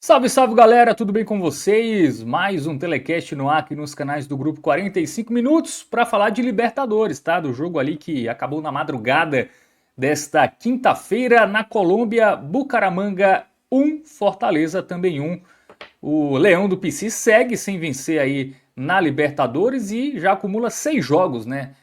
Salve, salve galera, tudo bem com vocês? Mais um telecast no ar aqui nos canais do Grupo 45 Minutos para falar de Libertadores, tá? Do jogo ali que acabou na madrugada desta quinta-feira na Colômbia, Bucaramanga 1, Fortaleza também 1. O Leão do PC segue sem vencer aí na Libertadores e já acumula 6 jogos, né?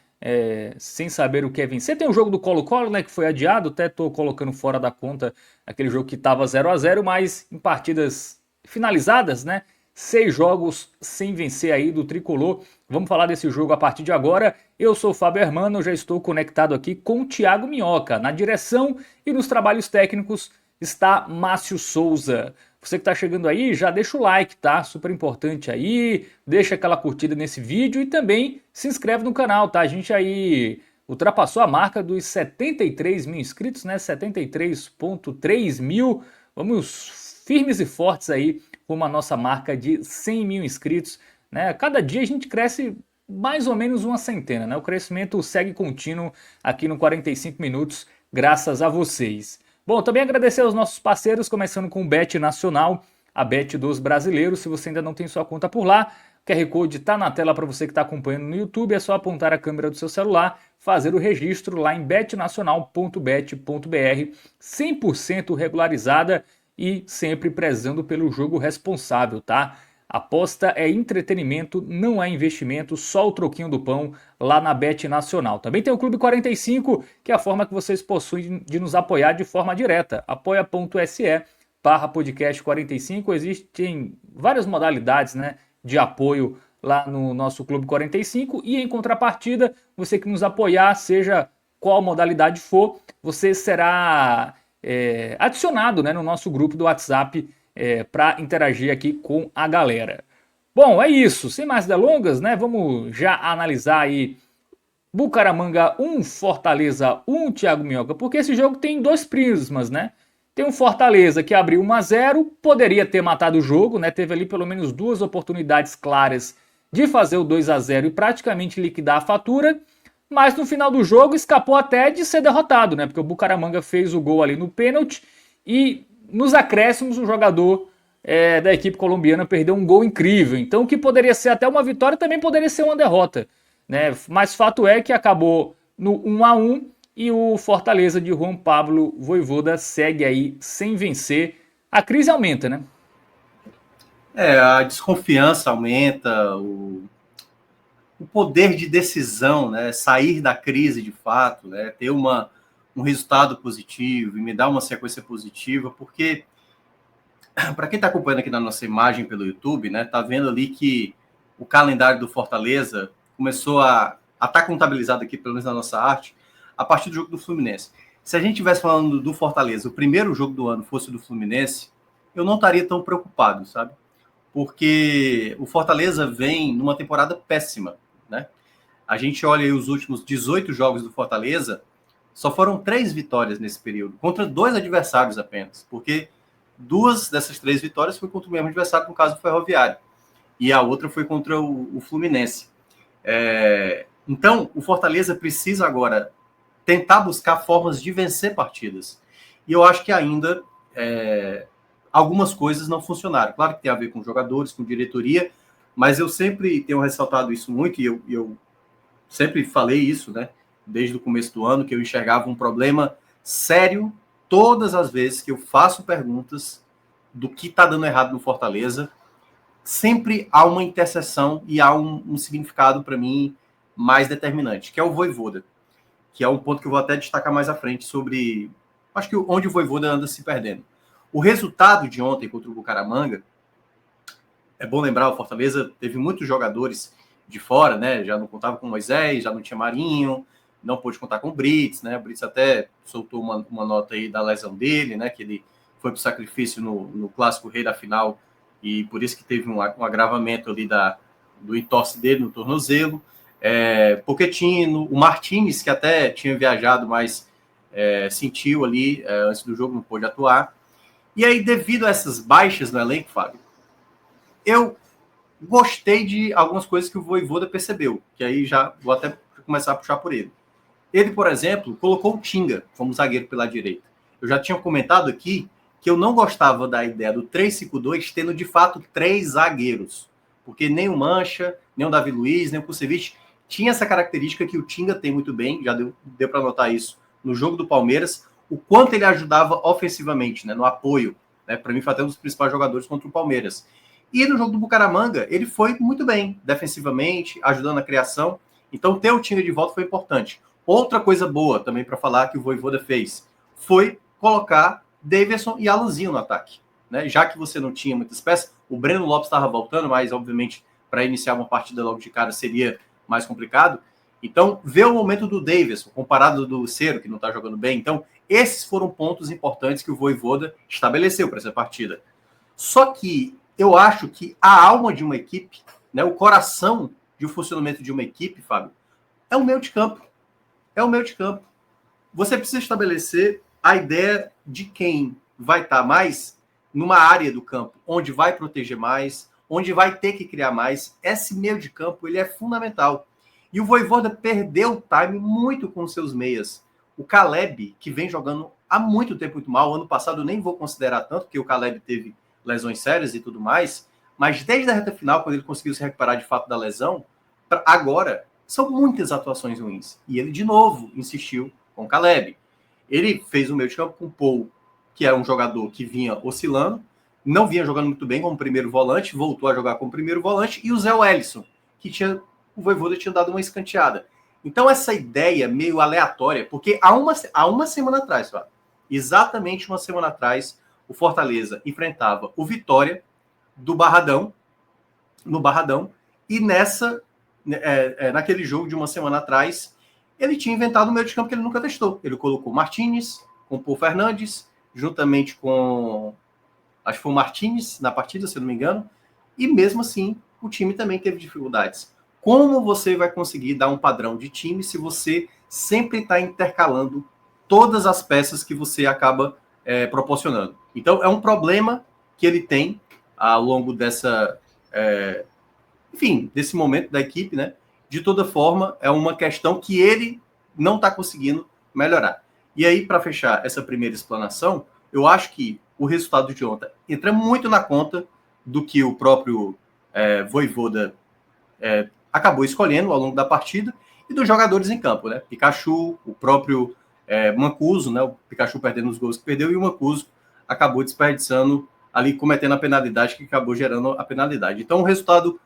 Sem saber o que é vencer. Tem o jogo do Colo-Colo, né? Que foi adiado, até tô colocando fora da conta aquele jogo que tava 0-0, mas em partidas finalizadas, né? 6 jogos sem vencer aí do Tricolor. Vamos falar desse jogo a partir de agora. Eu sou o Fábio Hermano, já estou conectado aqui com o Thiago Minhoca. Na direção e nos trabalhos técnicos está Márcio Souza. Você que está chegando aí, já deixa o like, tá? Super importante aí. Deixa aquela curtida nesse vídeo e também se inscreve no canal, tá? A gente aí ultrapassou a marca dos 73 mil inscritos, né? 73,3 mil. Vamos firmes e fortes aí com a nossa marca de 100 mil inscritos, né? Cada dia a gente cresce mais ou menos uma centena, né? O crescimento segue contínuo aqui no 45 Minutos, graças a vocês. Bom, também agradecer aos nossos parceiros, começando com o Bet Nacional, a Bet dos brasileiros. Se você ainda não tem sua conta por lá, o QR Code está na tela para você que está acompanhando no YouTube. É só apontar a câmera do seu celular, fazer o registro lá em betnacional.bet.br, 100% regularizada e sempre prezando pelo jogo responsável, tá? Aposta é entretenimento, não é investimento, só o troquinho do pão lá na Bet Nacional. Também tem o Clube 45, que é a forma que vocês possuem de nos apoiar de forma direta. apoia.se/podcast 45. Existem várias modalidades, né, de apoio lá no nosso Clube 45 e em contrapartida, você que nos apoiar, seja qual modalidade for, você será adicionado, né, no nosso grupo do WhatsApp para interagir aqui com a galera. Bom, é isso. Sem mais delongas, né? Vamos já analisar aí Bucaramanga 1, Fortaleza 1, Thiago Minhoca, porque esse jogo tem dois prismas, né? Tem um Fortaleza que abriu 1-0, poderia ter matado o jogo, né? Teve ali pelo menos duas oportunidades claras de fazer o 2-0 e praticamente liquidar a fatura, mas no final do jogo escapou até de ser derrotado, né? Porque o Bucaramanga fez o gol ali no pênalti e nos acréscimos o jogador da equipe colombiana perdeu um gol incrível. Então o que poderia ser até uma vitória também poderia ser uma derrota, né? Mas fato é que acabou no 1-1 e o Fortaleza de Juan Pablo Vojvoda segue aí sem vencer. A crise aumenta, né? A desconfiança aumenta, o poder de decisão, né? Sair da crise de fato, né? Ter um resultado positivo e me dar uma sequência positiva, porque para quem está acompanhando aqui na nossa imagem pelo YouTube, né? Tá vendo ali que o calendário do Fortaleza começou a estar contabilizado aqui, pelo menos na nossa arte, a partir do jogo do Fluminense. Se a gente estivesse falando do Fortaleza, o primeiro jogo do ano fosse do Fluminense, eu não estaria tão preocupado, sabe? Porque o Fortaleza vem numa temporada péssima, né? A gente olha aí os últimos 18 jogos do Fortaleza, só foram 3 vitórias nesse período, contra 2 adversários apenas, porque 2 dessas 3 vitórias foi contra o mesmo adversário, no caso do Ferroviário, e a outra foi contra o Fluminense. Então, o Fortaleza precisa agora tentar buscar formas de vencer partidas. E eu acho que ainda algumas coisas não funcionaram. Claro que tem a ver com jogadores, com diretoria, mas eu sempre tenho ressaltado isso muito, e eu sempre falei isso, né, desde o começo do ano, que eu enxergava um problema sério todas as vezes que eu faço perguntas do que está dando errado no Fortaleza. Sempre há uma interseção e há um significado para mim mais determinante, que é o Vojvoda, que é um ponto que eu vou até destacar mais à frente sobre, acho que onde o Vojvoda anda se perdendo. O resultado de ontem contra o Bucaramanga, é bom lembrar, o Fortaleza teve muitos jogadores de fora, né? Já não contava com o Moisés, já não tinha Marinho, não pôde contar com o Brits, né? O Brits até soltou uma nota aí da lesão dele, né? Que ele foi para o sacrifício no Clássico Rei da final, e por isso que teve um agravamento ali do entorse dele no tornozelo. Pochettino, o Martínez, que até tinha viajado, mas sentiu ali antes do jogo, não pôde atuar. E aí, devido a essas baixas no elenco, Fábio, eu gostei de algumas coisas que o Vojvoda percebeu, que aí já vou até começar a puxar por ele. Ele, por exemplo, colocou o Tinga como zagueiro pela direita. Eu já tinha comentado aqui que eu não gostava da ideia do 3-5-2 tendo, de fato, 3 zagueiros. Porque nem o Mancha, nem o Davi Luiz, nem o Kusevich tinha essa característica que o Tinga tem muito bem, já deu para notar isso no jogo do Palmeiras, o quanto ele ajudava ofensivamente, né, no apoio. Né, para mim, foi até um dos principais jogadores contra o Palmeiras. E no jogo do Bucaramanga, ele foi muito bem, defensivamente, ajudando na criação. Então, ter o Tinga de volta foi importante. Outra coisa boa também para falar que o Vojvoda fez foi colocar Daverson e Alanzinho no ataque. Né? Já que você não tinha muitas peças, o Breno Lopes estava voltando, mas obviamente para iniciar uma partida logo de cara seria mais complicado. Então, ver o momento do Daverson comparado do Cero, que não está jogando bem. Então, esses foram pontos importantes que o Vojvoda estabeleceu para essa partida. Só que eu acho que a alma de uma equipe, né, o coração de um funcionamento de uma equipe, Fábio, é o meio de campo. É o meio de campo. Você precisa estabelecer a ideia de quem vai estar mais numa área do campo, onde vai proteger mais, onde vai ter que criar mais. Esse meio de campo ele é fundamental. E o Vojvoda perdeu o time muito com seus meias. O Caleb, que vem jogando há muito tempo muito mal, ano passado eu nem vou considerar tanto, porque o Caleb teve lesões sérias e tudo mais, mas desde a reta final, quando ele conseguiu se recuperar de fato da lesão, agora são muitas atuações ruins. E ele, de novo, insistiu com o Caleb. Ele fez o meio de campo com o Paul, que é um jogador que vinha oscilando, não vinha jogando muito bem como primeiro volante, voltou a jogar como primeiro volante, e o Zé Wellison, que o Vojvoda tinha dado uma escanteada. Então, essa ideia meio aleatória, porque há uma semana atrás, exatamente uma semana atrás, o Fortaleza enfrentava o Vitória do Barradão, no Barradão, e naquele jogo de uma semana atrás, ele tinha inventado um meio de campo que ele nunca testou. Ele colocou Martínez, com o Paul Fernandes, juntamente com, acho que foi o Martínez na partida, se eu não me engano, e mesmo assim, o time também teve dificuldades. Como você vai conseguir dar um padrão de time se você sempre está intercalando todas as peças que você acaba proporcionando? Então, é um problema que ele tem ao longo desse momento da equipe, né? De toda forma, é uma questão que ele não está conseguindo melhorar. E aí, para fechar essa primeira explanação, eu acho que o resultado de ontem entra muito na conta do que o próprio Vojvoda acabou escolhendo ao longo da partida e dos jogadores em campo, né? Pikachu, o próprio Mancuso, né? O Pikachu perdendo os gols que perdeu e o Mancuso acabou desperdiçando ali, cometendo a penalidade que acabou gerando a penalidade. Então, um resultado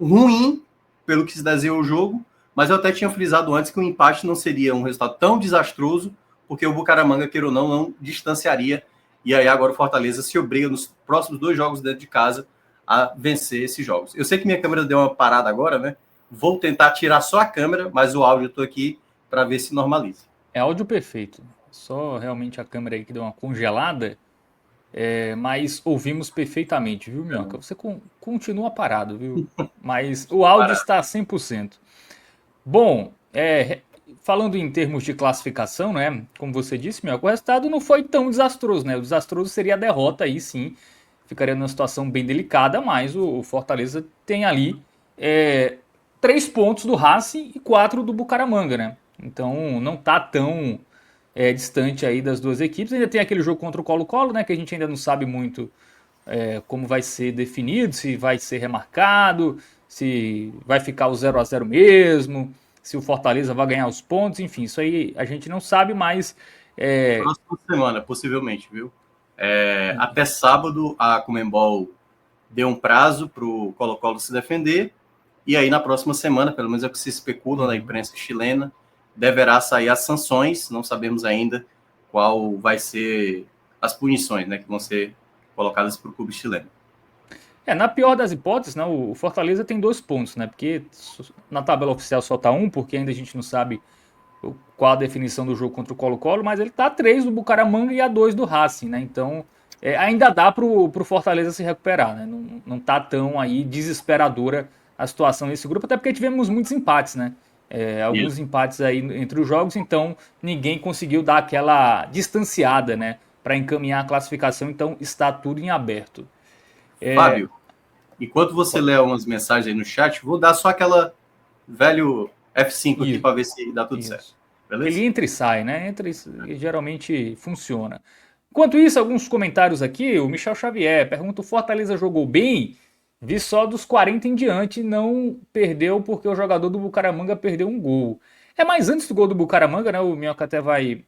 ruim pelo que se desenhou o jogo, mas eu até tinha frisado antes que o empate não seria um resultado tão desastroso, porque o Bucaramanga, queira ou não distanciaria, e aí agora o Fortaleza se obriga nos próximos 2 jogos dentro de casa a vencer esses jogos. Eu sei que minha câmera deu uma parada agora, né? Vou tentar tirar só a câmera, mas o áudio eu estou aqui para ver se normaliza. É áudio perfeito. Só realmente a câmera aí que deu uma congelada, mas ouvimos perfeitamente, viu, Minhoca? Você continua parado, viu? Mas o áudio está 100%. Bom, falando em termos de classificação, né? Como você disse, Minhoca, o resultado não foi tão desastroso, né? O desastroso seria a derrota aí, sim. Ficaria numa situação bem delicada, mas o Fortaleza tem ali 3 pontos do Racing e 4 do Bucaramanga, né? Então não tá tão distante aí das duas equipes. Ainda tem aquele jogo contra o Colo-Colo, né? Que a gente ainda não sabe muito como vai ser definido, se vai ser remarcado, se vai ficar o 0-0 mesmo, se o Fortaleza vai ganhar os pontos, enfim, isso aí a gente não sabe, mas... Próxima semana, possivelmente, viu? Até sábado, a Conmebol deu um prazo para o Colo-Colo se defender, e aí na próxima semana, pelo menos é o que se especula na imprensa chilena, deverá sair as sanções, não sabemos ainda qual vai ser as punições, né, que vão ser colocadas para o clube chileno. Na pior das hipóteses, né, o Fortaleza tem 2 pontos, né, porque na tabela oficial só tá 1, porque ainda a gente não sabe qual a definição do jogo contra o Colo-Colo, mas ele tá a 3 do Bucaramanga e a 2 do Racing, né, então ainda dá pro Fortaleza se recuperar, né, não tá tão aí desesperadora a situação nesse grupo, até porque tivemos muitos empates, né, alguns empates aí entre os jogos, então ninguém conseguiu dar aquela distanciada, né, para encaminhar a classificação, então está tudo em aberto. Fábio, enquanto você lê umas mensagens aí no chat, vou dar só aquela velho F5 aqui para ver se dá tudo certo. Beleza? Ele entra e sai, né? Entra e geralmente funciona. Enquanto isso, alguns comentários aqui, o Michel Xavier pergunta: o Fortaleza jogou bem? Vi só dos 40 em diante, não perdeu porque o jogador do Bucaramanga perdeu um gol. Mas antes do gol do Bucaramanga, né, o Minhoca até vai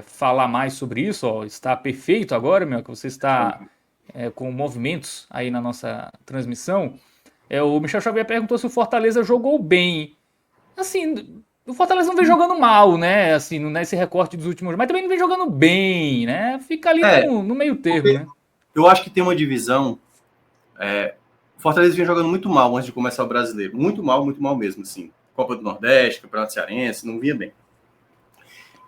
falar mais sobre isso. Ó, está perfeito agora, Minhoca, você está com movimentos aí na nossa transmissão. O Michel Xavier perguntou se o Fortaleza jogou bem. Assim, o Fortaleza não vem jogando mal, né? Assim, nesse recorte dos últimos, mas também não vem jogando bem, né? Fica ali no meio termo, né? Eu acho que tem uma divisão. O Fortaleza vinha jogando muito mal antes de começar o Brasileiro. Muito mal mesmo, assim. Copa do Nordeste, Campeonato Cearense, não vinha bem.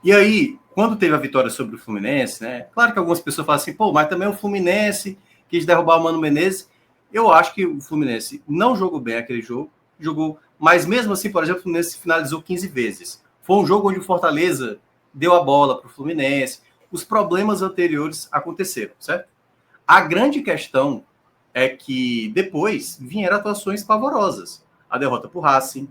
E aí, quando teve a vitória sobre o Fluminense, né? Claro que algumas pessoas falam assim, pô, mas também o Fluminense quis derrubar o Mano Menezes. Eu acho que o Fluminense não jogou bem aquele jogo, mas mesmo assim, por exemplo, o Fluminense finalizou 15 vezes. Foi um jogo onde o Fortaleza deu a bola para o Fluminense. Os problemas anteriores aconteceram, certo? A grande questão é que depois vieram atuações pavorosas. A derrota para o Racing,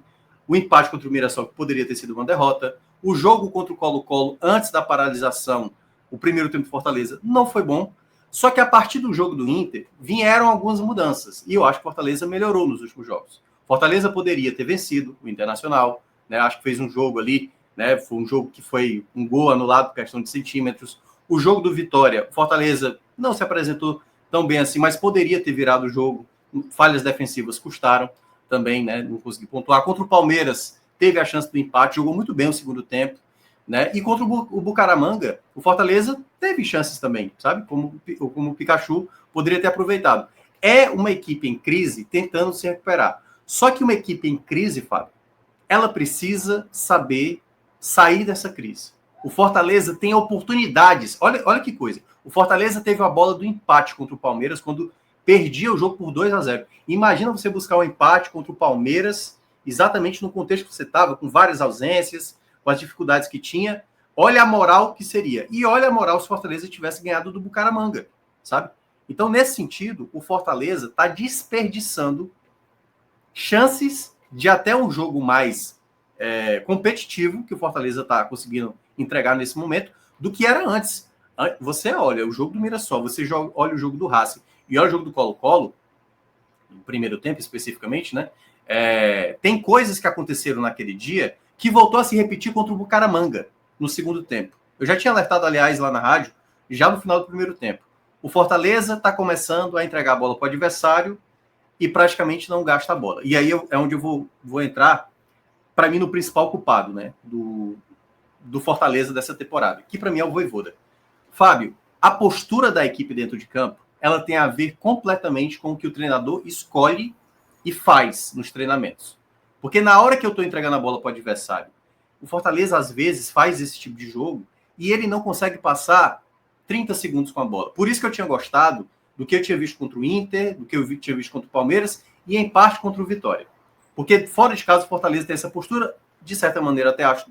o empate contra o Mirassol, que poderia ter sido uma derrota, o jogo contra o Colo-Colo, antes da paralisação, o primeiro tempo do Fortaleza, não foi bom. Só que a partir do jogo do Inter, vieram algumas mudanças. E eu acho que o Fortaleza melhorou nos últimos jogos. Fortaleza poderia ter vencido o Internacional, né? Acho que fez um jogo ali, né? Foi um jogo que foi um gol anulado por questão de centímetros. O jogo do Vitória, Fortaleza não se apresentou tão bem assim, mas poderia ter virado o jogo. Falhas defensivas custaram também, né? Não conseguiu pontuar. Contra o Palmeiras, teve a chance do empate, jogou muito bem o segundo tempo, né? E contra o Bucaramanga, o Fortaleza teve chances também, sabe? Como o Pikachu poderia ter aproveitado. É uma equipe em crise tentando se recuperar. Só que uma equipe em crise, Fábio, ela precisa saber sair dessa crise. O Fortaleza tem oportunidades. Olha que coisa. O Fortaleza teve a bola do empate contra o Palmeiras quando perdia o jogo por 2-0. Imagina você buscar um empate contra o Palmeiras exatamente no contexto que você estava, com várias ausências, com as dificuldades que tinha. Olha a moral que seria. E olha a moral se o Fortaleza tivesse ganhado do Bucaramanga, sabe? Então, nesse sentido, o Fortaleza está desperdiçando chances de até um jogo mais competitivo que o Fortaleza está conseguindo entregar nesse momento do que era antes. Você olha o jogo do Mirassol, você olha o jogo do Racing e olha o jogo do Colo-Colo, no primeiro tempo especificamente, né? Tem coisas que aconteceram naquele dia que voltou a se repetir contra o Bucaramanga no segundo tempo. Eu já tinha alertado, aliás, lá na rádio, já no final do primeiro tempo. O Fortaleza está começando a entregar a bola para o adversário e praticamente não gasta a bola. E aí é onde eu vou entrar, para mim, no principal culpado, né, do Fortaleza dessa temporada, que para mim é o Vojvoda. Fábio, a postura da equipe dentro de campo, ela tem a ver completamente com o que o treinador escolhe e faz nos treinamentos. Porque na hora que eu estou entregando a bola para o adversário, o Fortaleza às vezes faz esse tipo de jogo e ele não consegue passar 30 segundos com a bola. Por isso que eu tinha gostado do que eu tinha visto contra o Inter, do que eu tinha visto contra o Palmeiras e em parte contra o Vitória. Porque fora de casa o Fortaleza tem essa postura, de certa maneira até acho,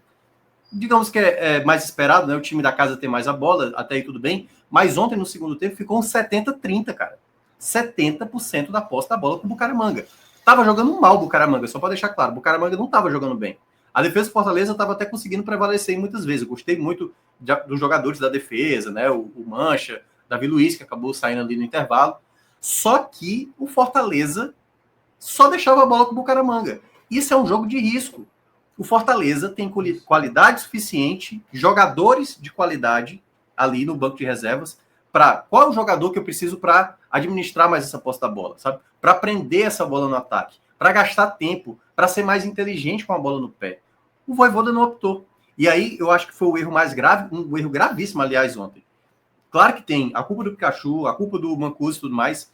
digamos que é mais esperado, né? O time da casa tem mais a bola, até aí tudo bem, mas ontem no segundo tempo ficou um 70-30, cara. 70% da posse da bola com o Bucaramanga. Tava jogando mal o Bucaramanga, só para deixar claro, o Bucaramanga não tava jogando bem. A defesa do Fortaleza estava até conseguindo prevalecer muitas vezes. Eu gostei muito dos jogadores da defesa, né? O Mancha, Davi Luiz, que acabou saindo ali no intervalo. Só que o Fortaleza só deixava a bola com o Bucaramanga. Isso é um jogo de risco. O Fortaleza tem qualidade suficiente, jogadores de qualidade ali no banco de reservas, para qual é o jogador que eu preciso para administrar mais essa posse da bola, sabe? Para prender essa bola no ataque, para gastar tempo, para ser mais inteligente com a bola no pé. O Vojvoda não optou. E aí eu acho que foi o erro mais grave, um erro gravíssimo, aliás, ontem. Claro que tem a culpa do Pikachu, a culpa do Mancuso e tudo mais,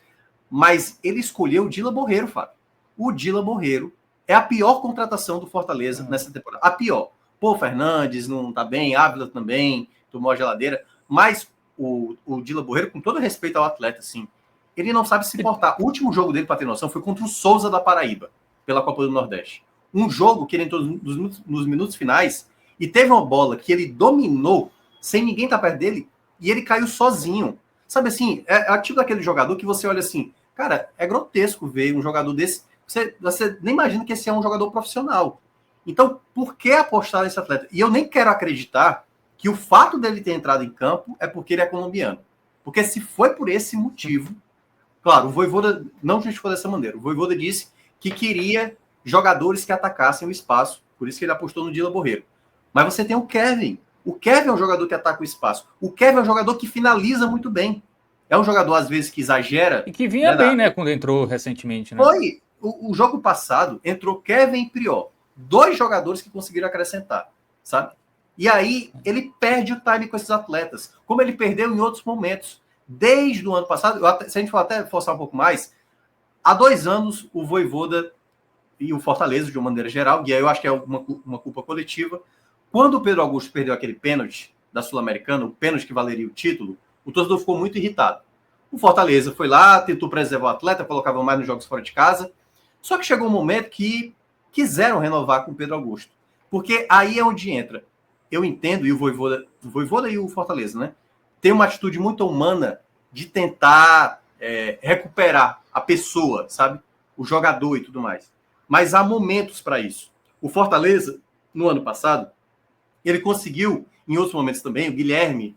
mas ele escolheu o Dila Borreiro, Fábio. O Dila Borreiro é a pior contratação do Fortaleza nessa temporada. A pior. Pô, Fernandes não tá bem, Ávila também, tomou a geladeira, mas o Dila Borreiro, com todo respeito ao atleta, assim, ele não sabe se portar. O último jogo dele, para ter noção, foi contra o Souza da Paraíba, pela Copa do Nordeste. Um jogo que ele entrou nos minutos finais e teve uma bola que ele dominou sem ninguém estar perto dele e ele caiu sozinho. Sabe assim, é o tipo daquele jogador que você olha assim, cara, é grotesco ver um jogador desse. Você nem imagina que esse é um jogador profissional. Então, por que apostar nesse atleta? E eu nem quero acreditar que o fato dele ter entrado em campo é porque ele é colombiano. Porque se foi por esse motivo, claro, o Vojvoda não justificou dessa maneira. O Vojvoda disse que queria jogadores que atacassem o espaço, por isso que ele apostou no Dylan Borrero. Mas você tem o Kevin. O Kevin é um jogador que ataca o espaço. O Kevin é um jogador que finaliza muito bem. É um jogador, às vezes, que exagera. E que vinha bem, né, quando entrou recentemente, né? Foi. O jogo passado entrou Kevin e Prior. 2 jogadores que conseguiram acrescentar, sabe? E aí ele perde o time com esses atletas, como ele perdeu em outros momentos. Desde o ano passado, se a gente for até forçar um pouco mais, há 2 anos o Vojvoda e o Fortaleza, de uma maneira geral, e aí eu acho que é uma culpa coletiva, quando o Pedro Augusto perdeu aquele pênalti da Sul-Americana, o pênalti que valeria o título, o torcedor ficou muito irritado. O Fortaleza foi lá, tentou preservar o atleta, colocava mais nos jogos fora de casa, só que chegou um momento que quiseram renovar com o Pedro Augusto. Porque aí é onde entra. Eu entendo, e o Vojvoda e o Fortaleza, né? Tem uma atitude muito humana de tentar recuperar a pessoa, sabe? O jogador e tudo mais. Mas há momentos para isso. O Fortaleza, no ano passado, ele conseguiu, em outros momentos também, o Guilherme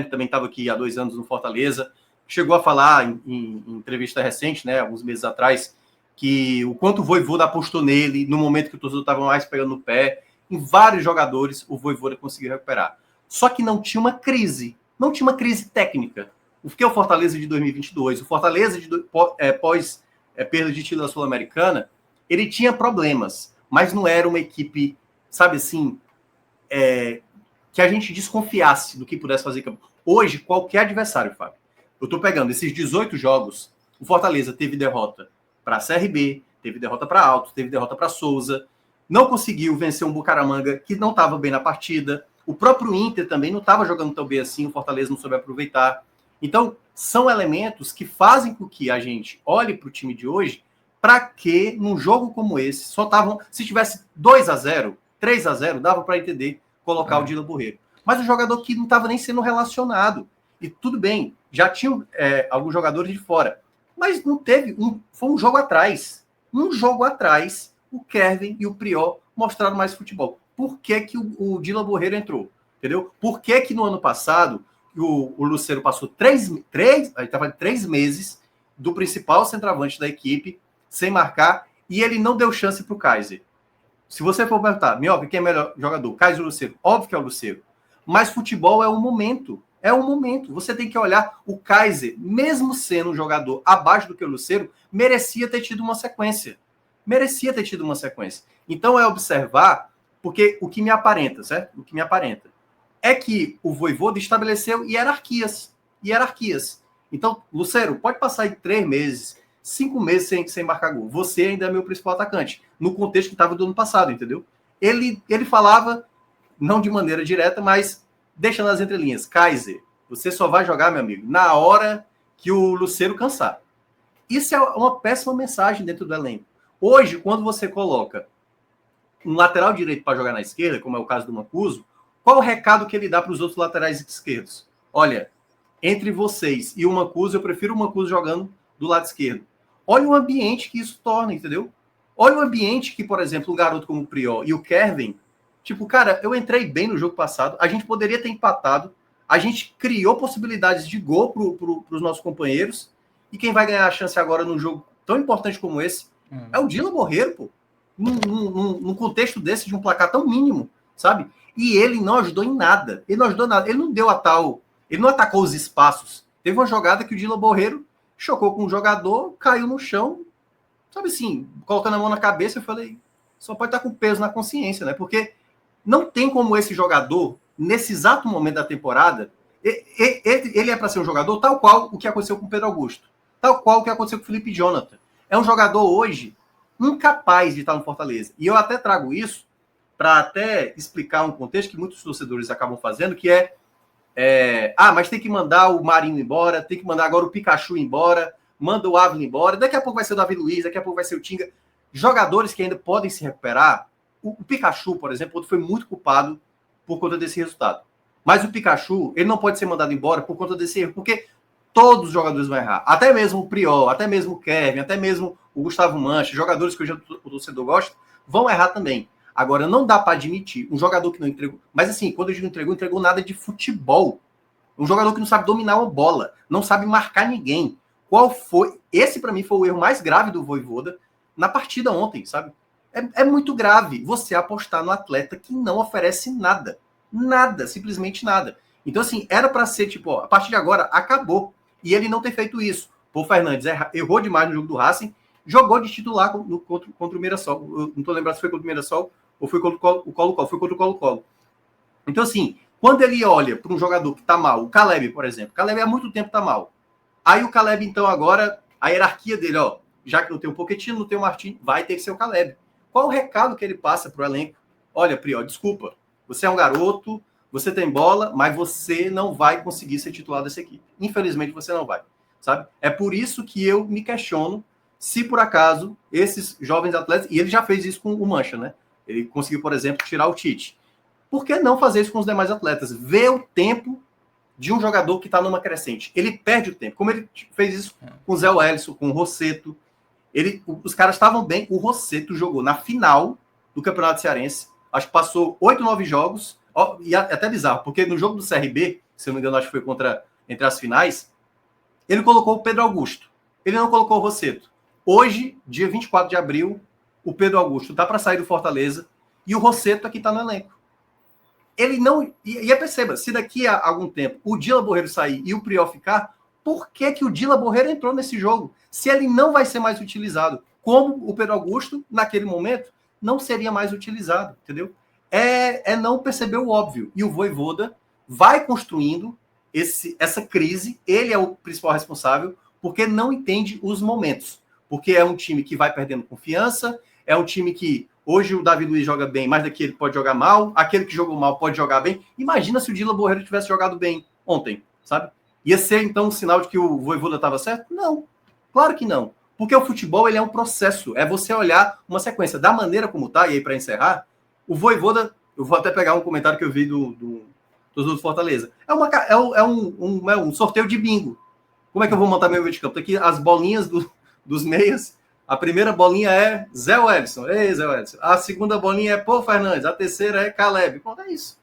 também estava aqui há 2 anos no Fortaleza, chegou a falar em entrevista recente, né, alguns meses atrás, que o quanto o Vojvoda apostou nele, no momento que o torcedor estava mais pegando no pé, em vários jogadores o Vojvoda conseguiu recuperar. Só que não tinha uma crise técnica. O que é o Fortaleza de 2022? O Fortaleza, pós perda de título da Sul-Americana, ele tinha problemas, mas não era uma equipe, sabe assim, que a gente desconfiasse do que pudesse fazer. Hoje, qualquer adversário, Fábio, eu estou pegando esses 18 jogos, o Fortaleza teve derrota para a CRB, teve derrota para Altos, teve derrota para Souza, não conseguiu vencer um Bucaramanga que não estava bem na partida, o próprio Inter também não estava jogando tão bem assim, o Fortaleza não soube aproveitar. Então, são elementos que fazem com que a gente olhe para o time de hoje, para que, num jogo como esse, só estavam, se tivesse 2-0, 3-0, dava para entender colocar o Dylan Borrero. Mas o jogador que não estava nem sendo relacionado. E tudo bem, já tinham alguns jogadores de fora. Mas não teve, foi um jogo atrás. Um jogo atrás, o Kevin e o Prior mostraram mais futebol. Por que o Dylan Borrero entrou? Entendeu? Por que no ano passado o Lucero passou 3 meses do principal centroavante da equipe sem marcar e ele não deu chance para o Kaiser? Se você for perguntar, Minhoca, quem é melhor jogador? Kaiser ou Lucero? Óbvio que é o Lucero. Mas futebol é um momento. É um momento. Você tem que olhar o Kaiser, mesmo sendo um jogador abaixo do que o Lucero, merecia ter tido uma sequência. Então é observar, porque o que me aparenta, certo? O que me aparenta é que o Vojvoda estabeleceu hierarquias. Então, Lucero, pode passar aí 3 meses, 5 meses sem marcar gol. Você ainda é meu principal atacante. No contexto que estava do ano passado, entendeu? Ele falava, não de maneira direta, mas deixando nas entrelinhas. Kaiser, você só vai jogar, meu amigo, na hora que o Lucero cansar. Isso é uma péssima mensagem dentro do elenco. Hoje, quando você coloca um lateral direito para jogar na esquerda, como é o caso do Mancuso, qual o recado que ele dá para os outros laterais esquerdos? Olha, entre vocês e o Mancuso, eu prefiro o Mancuso jogando do lado esquerdo. Olha o ambiente que isso torna, entendeu? Olha o ambiente que, por exemplo, um garoto como o Prior e o Kevin, tipo, cara, eu entrei bem no jogo passado, a gente poderia ter empatado, a gente criou possibilidades de gol para os nossos companheiros, e quem vai ganhar a chance agora num jogo tão importante como esse é o Dylan Borrero, pô. Num contexto desse, de um placar tão mínimo, sabe? E ele não ajudou em nada. Ele não deu a tal... Ele não atacou os espaços. Teve uma jogada que o Dylan Borrero chocou com um jogador, caiu no chão, sabe assim, colocando a mão na cabeça, eu falei, só pode estar com peso na consciência, né? Porque não tem como esse jogador, nesse exato momento da temporada, ele é para ser um jogador tal qual o que aconteceu com o Pedro Augusto, tal qual o que aconteceu com o Felipe Jonathan. É um jogador hoje incapaz de estar no Fortaleza. E eu até trago isso para até explicar um contexto que muitos torcedores acabam fazendo, que mas tem que mandar o Marinho embora, tem que mandar agora o Pikachu embora, manda o Ávila embora, daqui a pouco vai ser o Davi Luiz, daqui a pouco vai ser o Tinga. Jogadores que ainda podem se recuperar. O Pikachu, por exemplo, foi muito culpado por conta desse resultado. Mas o Pikachu, ele não pode ser mandado embora por conta desse erro, porque todos os jogadores vão errar. Até mesmo o Prior, até mesmo o Kevin, até mesmo o Gustavo Mancha, jogadores que hoje o torcedor gosta, vão errar também. Agora, não dá para admitir um jogador que não entregou. Mas assim, quando eu digo entregou nada de futebol. Um jogador que não sabe dominar uma bola, não sabe marcar ninguém. Qual foi? Esse, para mim, foi o erro mais grave do Vojvoda na partida ontem, sabe? É muito grave você apostar no atleta que não oferece nada. Nada, simplesmente nada. Então, assim, era para ser, tipo, ó, a partir de agora, acabou. E ele não ter feito isso. Pô, Fernandes errou demais no jogo do Racing, jogou de titular contra o Mirassol. Eu não tô lembrado se foi contra o Mirassol ou foi contra o Colo-Colo. Foi contra o Colo-Colo. Então, assim, quando ele olha para um jogador que tá mal, o Caleb, por exemplo, o Caleb há muito tempo tá mal. Aí o Caleb, então, agora, a hierarquia dele, ó, já que não tem o Pochettino, não tem o Martin, vai ter que ser o Caleb. Qual o recado que ele passa pro elenco? Olha, Prió, desculpa, você é um garoto, você tem bola, mas você não vai conseguir ser titular dessa equipe. Infelizmente, você não vai, sabe? É por isso que eu me questiono se, por acaso, esses jovens atletas, e ele já fez isso com o Mancha, né? Ele conseguiu, por exemplo, tirar o Tite. Por que não fazer isso com os demais atletas? Ver o tempo de um jogador que está numa crescente. Ele perde o tempo. Como ele fez isso com o Zé Wellison, com o Rosseto. Os caras estavam bem. O Rosseto jogou na final do Campeonato Cearense. Acho que passou 8, 9 jogos. Ó, e é até bizarro, porque no jogo do CRB, se eu não me engano, acho que foi entre as finais, ele colocou o Pedro Augusto. Ele não colocou o Rosseto. Hoje, dia 24 de abril, o Pedro Augusto está para sair do Fortaleza e o Rosseto aqui está no elenco. Ele não... E perceba, se daqui a algum tempo o Dila Borreiro sair e o Priol ficar, por que o Dila Borreiro entrou nesse jogo? Se ele não vai ser mais utilizado, como o Pedro Augusto, naquele momento, não seria mais utilizado, entendeu? É não perceber o óbvio. E o Vojvoda vai construindo essa crise, ele é o principal responsável, porque não entende os momentos. Porque é um time que vai perdendo confiança, é um time que hoje o Davi Luiz joga bem, mas daqui ele pode jogar mal, aquele que jogou mal pode jogar bem. Imagina se o Dila Borreiro tivesse jogado bem ontem, sabe? Ia ser, então, um sinal de que o Vojvoda estava certo? Não, claro que não. Porque o futebol ele é um processo, é você olhar uma sequência. Da maneira como tá, e aí para encerrar, o Vojvoda, eu vou até pegar um comentário que eu vi do Fortaleza. É um sorteio de bingo. Como é que eu vou montar meu meio de campo? Tá aqui as bolinhas dos meias. A primeira bolinha é Zé Wellison. Ei, Zé Wellison. A segunda bolinha é Pô Fernandes. A terceira é Caleb. Pô, é isso.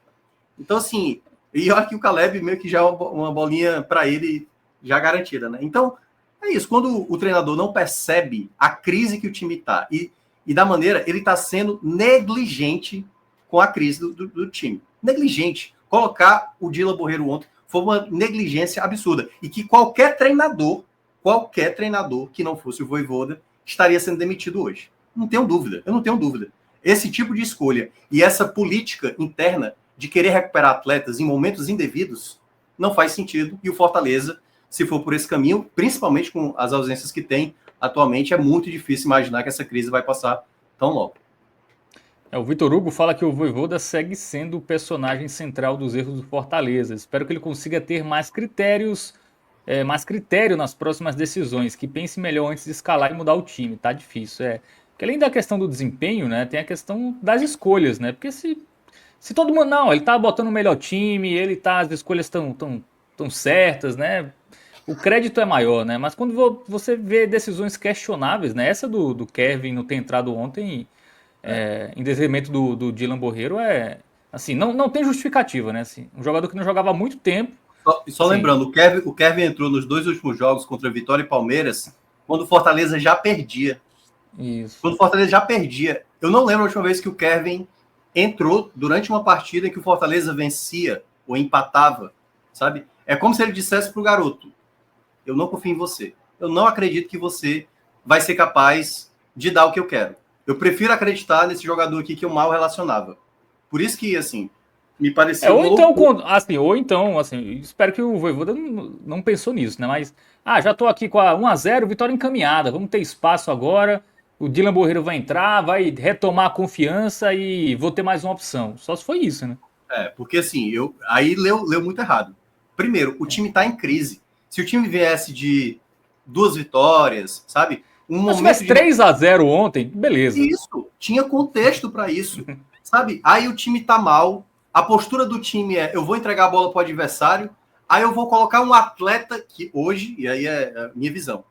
Então, assim, e olha que o Caleb meio que já é uma bolinha para ele já garantida, né? Então, é isso. Quando o treinador não percebe a crise que o time está e da maneira, ele está sendo negligente com a crise do time. Negligente. Colocar o Dila Borreiro ontem foi uma negligência absurda. E que qualquer treinador que não fosse o Vojvoda estaria sendo demitido hoje. Não tenho dúvida. Eu não tenho dúvida. Esse tipo de escolha e essa política interna de querer recuperar atletas em momentos indevidos não faz sentido. E o Fortaleza, se for por esse caminho, principalmente com as ausências que tem atualmente, é muito difícil imaginar que essa crise vai passar tão logo. O Vitor Hugo fala que o Vojvoda segue sendo o personagem central dos erros do Fortaleza. Espero que ele consiga ter mais critério nas próximas decisões, que pense melhor antes de escalar e mudar o time. Tá difícil, Porque além da questão do desempenho, né, tem a questão das escolhas, né? Porque se todo mundo não, ele tá botando o melhor time, as escolhas tão certas, né? O crédito é maior, né? Mas quando você vê decisões questionáveis, né? Essa do Kevin não ter entrado ontem em detrimento do Dylan Borreiro assim, não tem justificativa, né? Assim, um jogador que não jogava há muito tempo. Só lembrando, o Kevin entrou nos 2 últimos jogos contra Vitória e Palmeiras, quando o Fortaleza já perdia. Isso. Quando o Fortaleza já perdia. Eu não lembro a última vez que o Kevin entrou durante uma partida em que o Fortaleza vencia ou empatava, sabe? É como se ele dissesse pro garoto: eu não confio em você. Eu não acredito que você vai ser capaz de dar o que eu quero. Eu prefiro acreditar nesse jogador aqui que eu mal relacionava. Por isso que, assim, me pareceu... ou então, espero que o Vojvoda não pensou nisso, né? Mas, já tô aqui com a 1-0, vitória encaminhada, vamos ter espaço agora, o Dylan Borreiro vai entrar, vai retomar a confiança e vou ter mais uma opção. Só se foi isso, né? Porque assim, aí leu muito errado. Primeiro, o time tá em crise. Se o time viesse de 2 vitórias, sabe? Se tivesse 3-0 ontem, beleza. Isso, tinha contexto para isso, sabe? Aí o time tá mal, a postura do time é: eu vou entregar a bola pro adversário, aí eu vou colocar um atleta que hoje, e aí é a minha visão,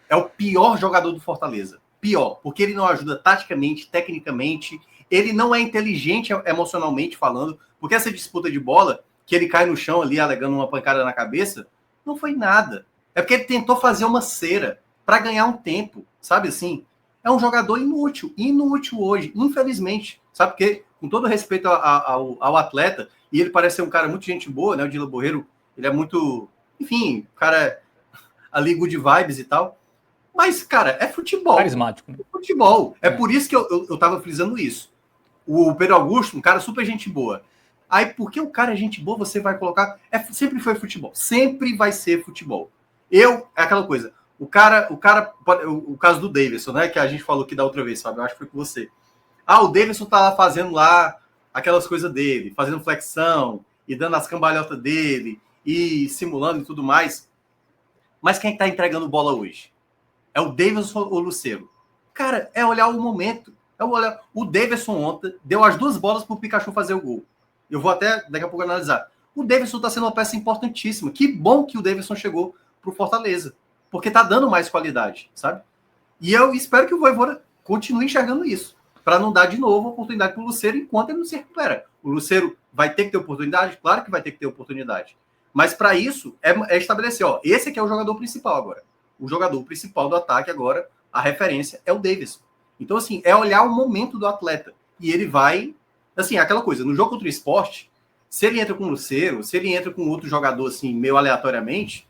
é o pior jogador do Fortaleza. Pior, porque ele não ajuda taticamente, tecnicamente, ele não é inteligente emocionalmente falando, porque essa disputa de bola, que ele cai no chão ali alegando uma pancada na cabeça, não foi nada. É porque ele tentou fazer uma cera para ganhar um tempo, sabe assim? É um jogador inútil hoje, infelizmente, sabe? Porque, com todo respeito ao atleta, e ele parece ser um cara muito gente boa, né? O Dila Borreiro, ele é muito, enfim, o cara ali good vibes e tal. Mas, cara, é futebol. Carismático, né? É futebol. É por isso que eu tava frisando isso. O Pedro Augusto, um cara super gente boa. Aí, porque o cara é gente boa, você vai colocar... sempre foi futebol. Sempre vai ser futebol. É aquela coisa. O caso do Davidson, né? Que a gente falou aqui da outra vez, sabe? Eu acho que foi com você. O Davidson tá lá fazendo lá aquelas coisas dele, fazendo flexão e dando as cambalhotas dele e simulando e tudo mais. Mas quem tá entregando bola hoje? É o Davidson ou o Lucero? Cara, é olhar o momento. O Davidson ontem deu as 2 bolas pro Pikachu fazer o gol. Eu vou até daqui a pouco analisar. O Davidson tá sendo uma peça importantíssima. Que bom que o Davidson chegou pro Fortaleza. Porque tá dando mais qualidade, sabe? E eu espero que o Vojvoda continue enxergando isso. Para não dar de novo oportunidade pro Lucero enquanto ele não se recupera. O Lucero vai ter que ter oportunidade? Claro que vai ter que ter oportunidade. Mas para isso, é estabelecer, esse aqui é o jogador principal agora. O jogador principal do ataque agora, a referência é o Davidson. Então, assim, é olhar o momento do atleta. E ele vai... Assim, aquela coisa, no jogo contra o Sport, se ele entra com o Lucero, se ele entra com outro jogador, assim, meio aleatoriamente,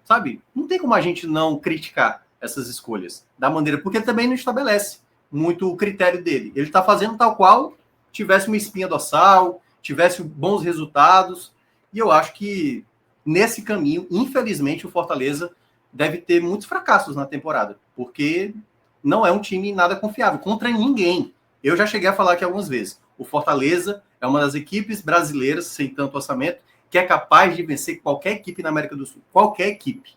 sabe? Não tem como a gente não criticar essas escolhas da maneira... Porque ele também não estabelece muito o critério dele. Ele está fazendo tal qual tivesse uma espinha dorsal, tivesse bons resultados. E eu acho que, nesse caminho, infelizmente, o Fortaleza deve ter muitos fracassos na temporada, porque não é um time nada confiável, contra ninguém. Eu já cheguei a falar aqui algumas vezes. O Fortaleza é uma das equipes brasileiras, sem tanto orçamento, que é capaz de vencer qualquer equipe na América do Sul. Qualquer equipe.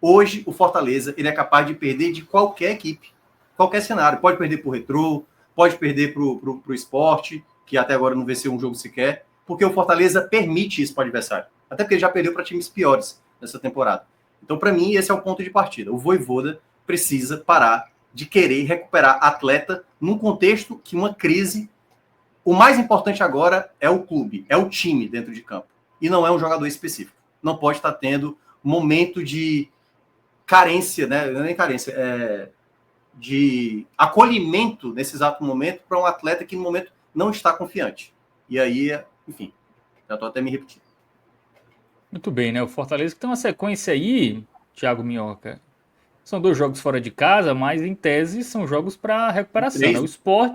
Hoje, o Fortaleza ele é capaz de perder de qualquer equipe. Qualquer cenário. Pode perder para o Retrô, pode perder para o Sport, que até agora não venceu um jogo sequer, porque o Fortaleza permite isso para o adversário. Até porque ele já perdeu para times piores nessa temporada. Então, para mim, esse é o ponto de partida. O Vojvoda precisa parar de querer recuperar atleta num contexto que uma crise... O mais importante agora é o clube, é o time dentro de campo. E não é um jogador específico. Não pode estar tendo momento de carência, né? Não é nem carência, de acolhimento nesse exato momento para um atleta que no momento não está confiante. E aí, enfim, já estou até me repetindo. Muito bem, né? O Fortaleza que tem uma sequência aí, Thiago Minhoca. São 2 jogos fora de casa, mas em tese são jogos para recuperação. 3, né? O Sport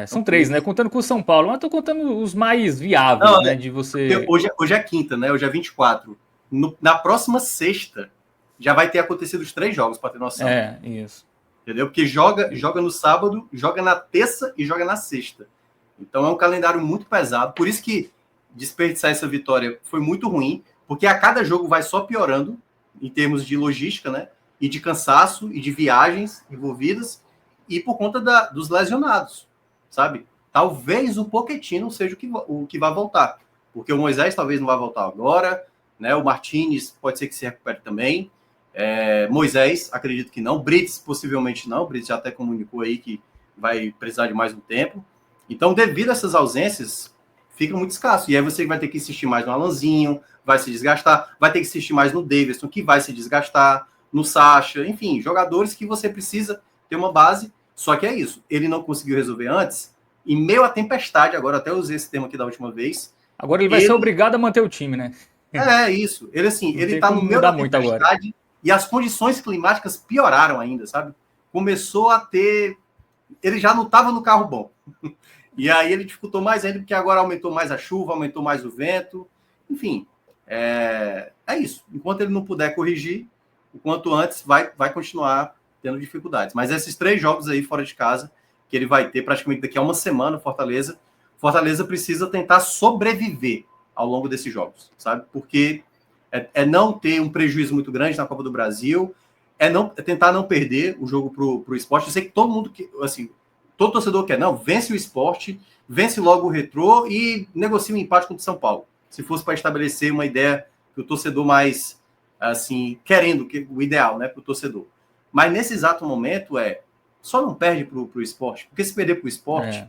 são 3, né? Contando com o São Paulo. Mas estou contando os mais viáveis, não, né? De você. Hoje é quinta, né? Hoje é 24. Na próxima sexta já vai ter acontecido os 3 jogos, para ter noção. Isso. Entendeu? Porque joga no sábado, joga na terça e joga na sexta. Então é um calendário muito pesado. Por isso que desperdiçar essa vitória foi muito ruim, porque a cada jogo vai só piorando em termos de logística, né? E de cansaço e de viagens envolvidas e por conta dos lesionados, sabe? Talvez o Pochettino seja o que vai voltar, porque o Moisés talvez não vai voltar agora, né? O Martínez pode ser que se recupere também. Moisés, acredito que não. Brits, possivelmente não. Brits já até comunicou aí que vai precisar de mais um tempo. Então, devido a essas ausências, fica muito escasso. E aí você vai ter que insistir mais no Alanzinho, vai se desgastar. Vai ter que insistir mais no Davidson, que vai se desgastar. No Sacha. Enfim, jogadores que você precisa ter uma base. Só que é isso. Ele não conseguiu resolver antes. Em meio à tempestade, agora até usei esse termo aqui da última vez. Agora ele vai ser obrigado a manter o time, né? Isso. Ele, assim, ele tá no meio da tempestade agora. E as condições climáticas pioraram ainda, sabe? Começou a ter... Ele já não estava no carro bom. E aí ele dificultou mais ainda, porque agora aumentou mais a chuva, aumentou mais o vento. Enfim, é isso. Enquanto ele não puder corrigir, o quanto antes vai continuar tendo dificuldades. Mas esses 3 jogos aí fora de casa, que ele vai ter praticamente daqui a uma semana, Fortaleza precisa tentar sobreviver ao longo desses jogos, sabe? Porque não ter um prejuízo muito grande na Copa do Brasil, é tentar não perder o jogo pro Sport. Eu sei que todo mundo, assim, todo torcedor quer, não, vence o Sport, vence logo o Retrô e negocia um empate contra o São Paulo. Se fosse para estabelecer uma ideia que o torcedor mais, assim, querendo, o ideal, né, para o torcedor. Mas nesse exato momento só não perde pro Sport, porque se perder pro Sport,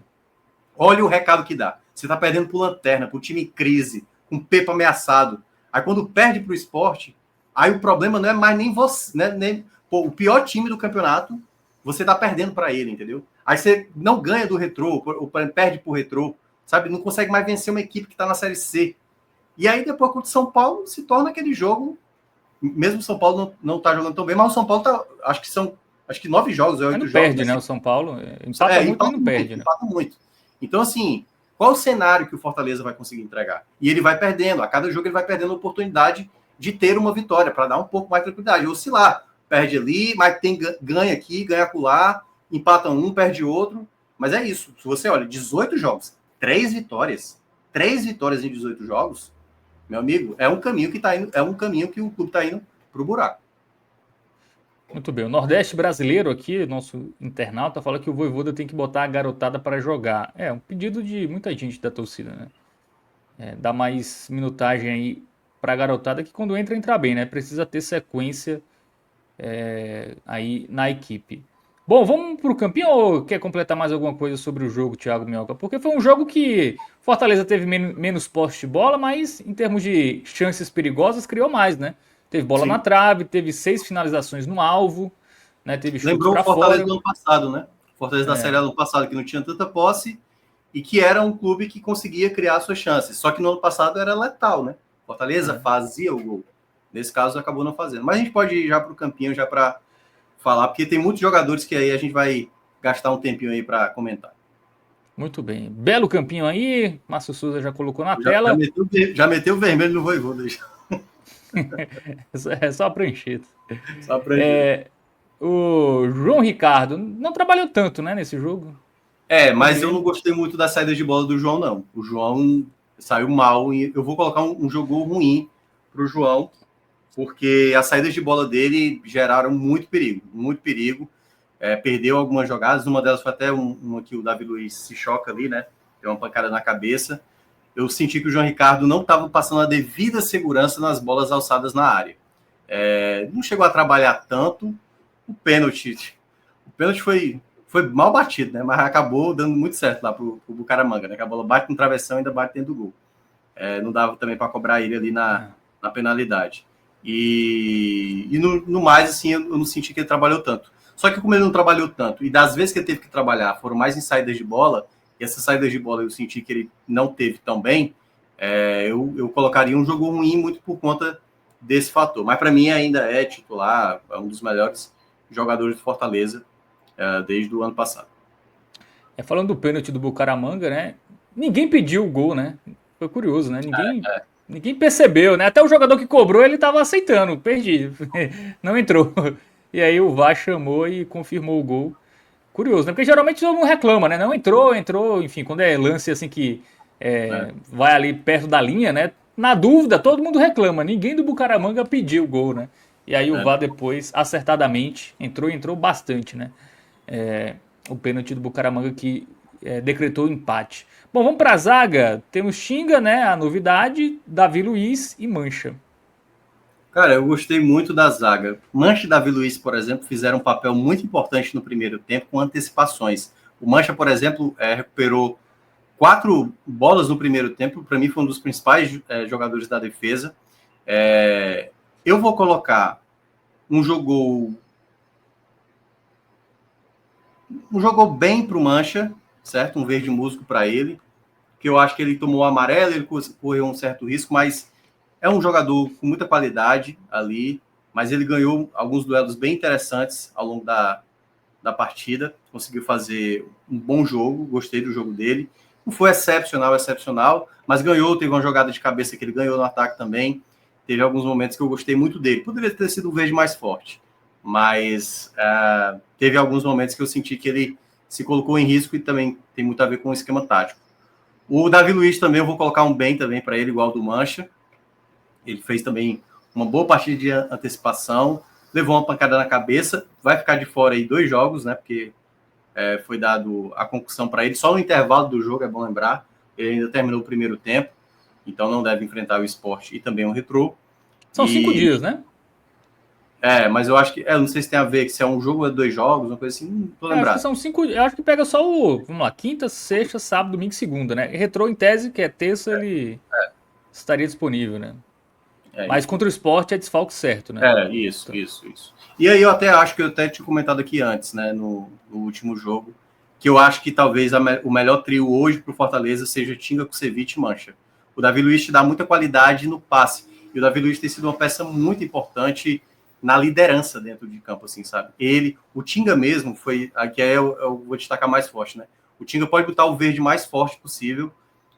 olha o recado que dá. Você tá perdendo pro Lanterna, pro time em crise, com o Pepa ameaçado. Aí quando perde pro Sport, aí o problema não é mais nem você, né? Nem, pô, o pior time do campeonato, você tá perdendo para ele, entendeu? Aí você não ganha do Retrô, ou perde pro Retrô, sabe? Não consegue mais vencer uma equipe que tá na Série C. E aí depois contra o São Paulo se torna aquele jogo, mesmo o São Paulo não tá jogando tão bem, mas o São Paulo tá, acho que 9 jogos, 8 jogos. Perde, né? O São Paulo empata muito, mas não perde, né? Empata muito. Então, assim, qual o cenário que o Fortaleza vai conseguir entregar? E ele vai perdendo, a cada jogo ele vai perdendo a oportunidade de ter uma vitória, para dar um pouco mais de tranquilidade. Ou se lá, perde ali, mas ganha aqui, ganha acolá, empata um, perde outro. Mas é isso. Se você olha, 18 jogos, 3 vitórias em 18 jogos, meu amigo, é um caminho que tá indo, é um caminho que o clube está indo pro buraco. Muito bem. O Nordeste brasileiro aqui, nosso internauta, fala que o Vojvoda tem que botar a garotada para jogar. É um pedido de muita gente da torcida, né? Dar mais minutagem aí para a garotada que quando entra bem, né? Precisa ter sequência aí na equipe. Bom, vamos pro campinho ou quer completar mais alguma coisa sobre o jogo, Thiago Minhoca? Porque foi um jogo que Fortaleza teve menos posse de bola, mas em termos de chances perigosas criou mais, né? Teve bola na trave, teve 6 finalizações no alvo, né? Teve chute Lembrou pra o Fortaleza fora. do ano passado, né? O Fortaleza da Série A do ano passado, que não tinha tanta posse e que era um clube que conseguia criar suas chances. Só que no ano passado era letal, né? Fortaleza fazia o gol. Nesse caso, acabou não fazendo. Mas a gente pode ir já para o campinho, já para falar, porque tem muitos jogadores que aí a gente vai gastar um tempinho aí para comentar. Muito bem. Belo campinho aí, Márcio Souza já colocou na tela. Já meteu o vermelho no Vojvoda. É só a prancheta. Só a prancheta. O João Ricardo não trabalhou tanto, né, nesse jogo. Mas eu não gostei muito da saída de bola do João, não. O João saiu mal. E eu vou colocar um jogo ruim para o João, porque as saídas de bola dele geraram muito perigo, muito perigo. Perdeu algumas jogadas, uma delas foi até uma que o Davi Luiz se choca ali, né? Deu uma pancada na cabeça. Eu senti que o João Ricardo não estava passando a devida segurança nas bolas alçadas na área. Não chegou a trabalhar tanto. O pênalti foi mal batido, né? Mas acabou dando muito certo lá pro Bucaramanga, né? Que a bola bate no travessão e ainda bate dentro do gol. Não dava também para cobrar ele ali na penalidade. E no mais, assim, eu não senti que ele trabalhou tanto. Só que como ele não trabalhou tanto, e das vezes que ele teve que trabalhar foram mais em saídas de bola, e essas saídas de bola eu senti que ele não teve tão bem, eu colocaria um jogo ruim muito por conta desse fator. Mas para mim ainda é titular, é um dos melhores jogadores do Fortaleza desde o ano passado. Falando do pênalti do Bucaramanga, né? Ninguém pediu o gol, né? Foi curioso, né? Ninguém percebeu, né? Até o jogador que cobrou, ele tava aceitando. Perdi. Não entrou. E aí o VAR chamou e confirmou o gol. Curioso, né? Porque geralmente todo mundo reclama, né? Não entrou. Enfim, quando é lance assim que vai ali perto da linha, né? Na dúvida, todo mundo reclama. Ninguém do Bucaramanga pediu o gol, né? E aí o VAR depois, acertadamente, entrou bastante, né? O pênalti do Bucaramanga que decretou o empate. Bom, vamos para a zaga. Temos Xinga, né? A novidade, Davi Luiz e Mancha. Cara, eu gostei muito da zaga. Mancha e Davi Luiz, por exemplo, fizeram um papel muito importante no primeiro tempo com antecipações. O Mancha, por exemplo, recuperou 4 bolas no primeiro tempo. Para mim, foi um dos principais jogadores da defesa. Eu vou colocar jogou bem para o Mancha, certo? Um verde músico para ele, que eu acho que ele tomou amarelo, ele correu um certo risco, mas é um jogador com muita qualidade ali, mas ele ganhou alguns duelos bem interessantes ao longo da partida, conseguiu fazer um bom jogo, gostei do jogo dele. Não foi excepcional, mas ganhou, teve uma jogada de cabeça que ele ganhou no ataque também, teve alguns momentos que eu gostei muito dele. Poderia ter sido um verde mais forte, mas teve alguns momentos que eu senti que ele se colocou em risco e também tem muito a ver com o esquema tático. O Davi Luiz também, eu vou colocar um bem também para ele, igual do Mancha. Ele fez também uma boa partida de antecipação, levou uma pancada na cabeça, vai ficar de fora aí 2 jogos, né? Porque foi dado a concussão para ele, só no intervalo do jogo, é bom lembrar. Ele ainda terminou o primeiro tempo, então não deve enfrentar o Sport e também o Retrô. São 5 dias, né? Mas eu acho que, não sei se tem a ver, que se é um jogo ou 2 jogos, uma coisa assim, não tô Acho que lembrado. são 5. Eu acho que pega só vamos lá, quinta, sexta, sábado, domingo e segunda, né? Retrô em tese, que é terça, ele estaria disponível, né? Mas Isso. contra o Sport é desfalque certo, né? Isso. E aí eu até acho que eu até tinha comentado aqui antes, né, no último jogo, que eu acho que talvez o melhor trio hoje para o Fortaleza seja Tinga, Kusevich e Mancha. O Davi Luiz te dá muita qualidade no passe. E o Davi Luiz tem sido uma peça muito importante na liderança dentro de campo, assim, sabe? O Tinga mesmo foi, aqui eu vou destacar mais forte, né? O Tinga pode botar o verde mais forte possível.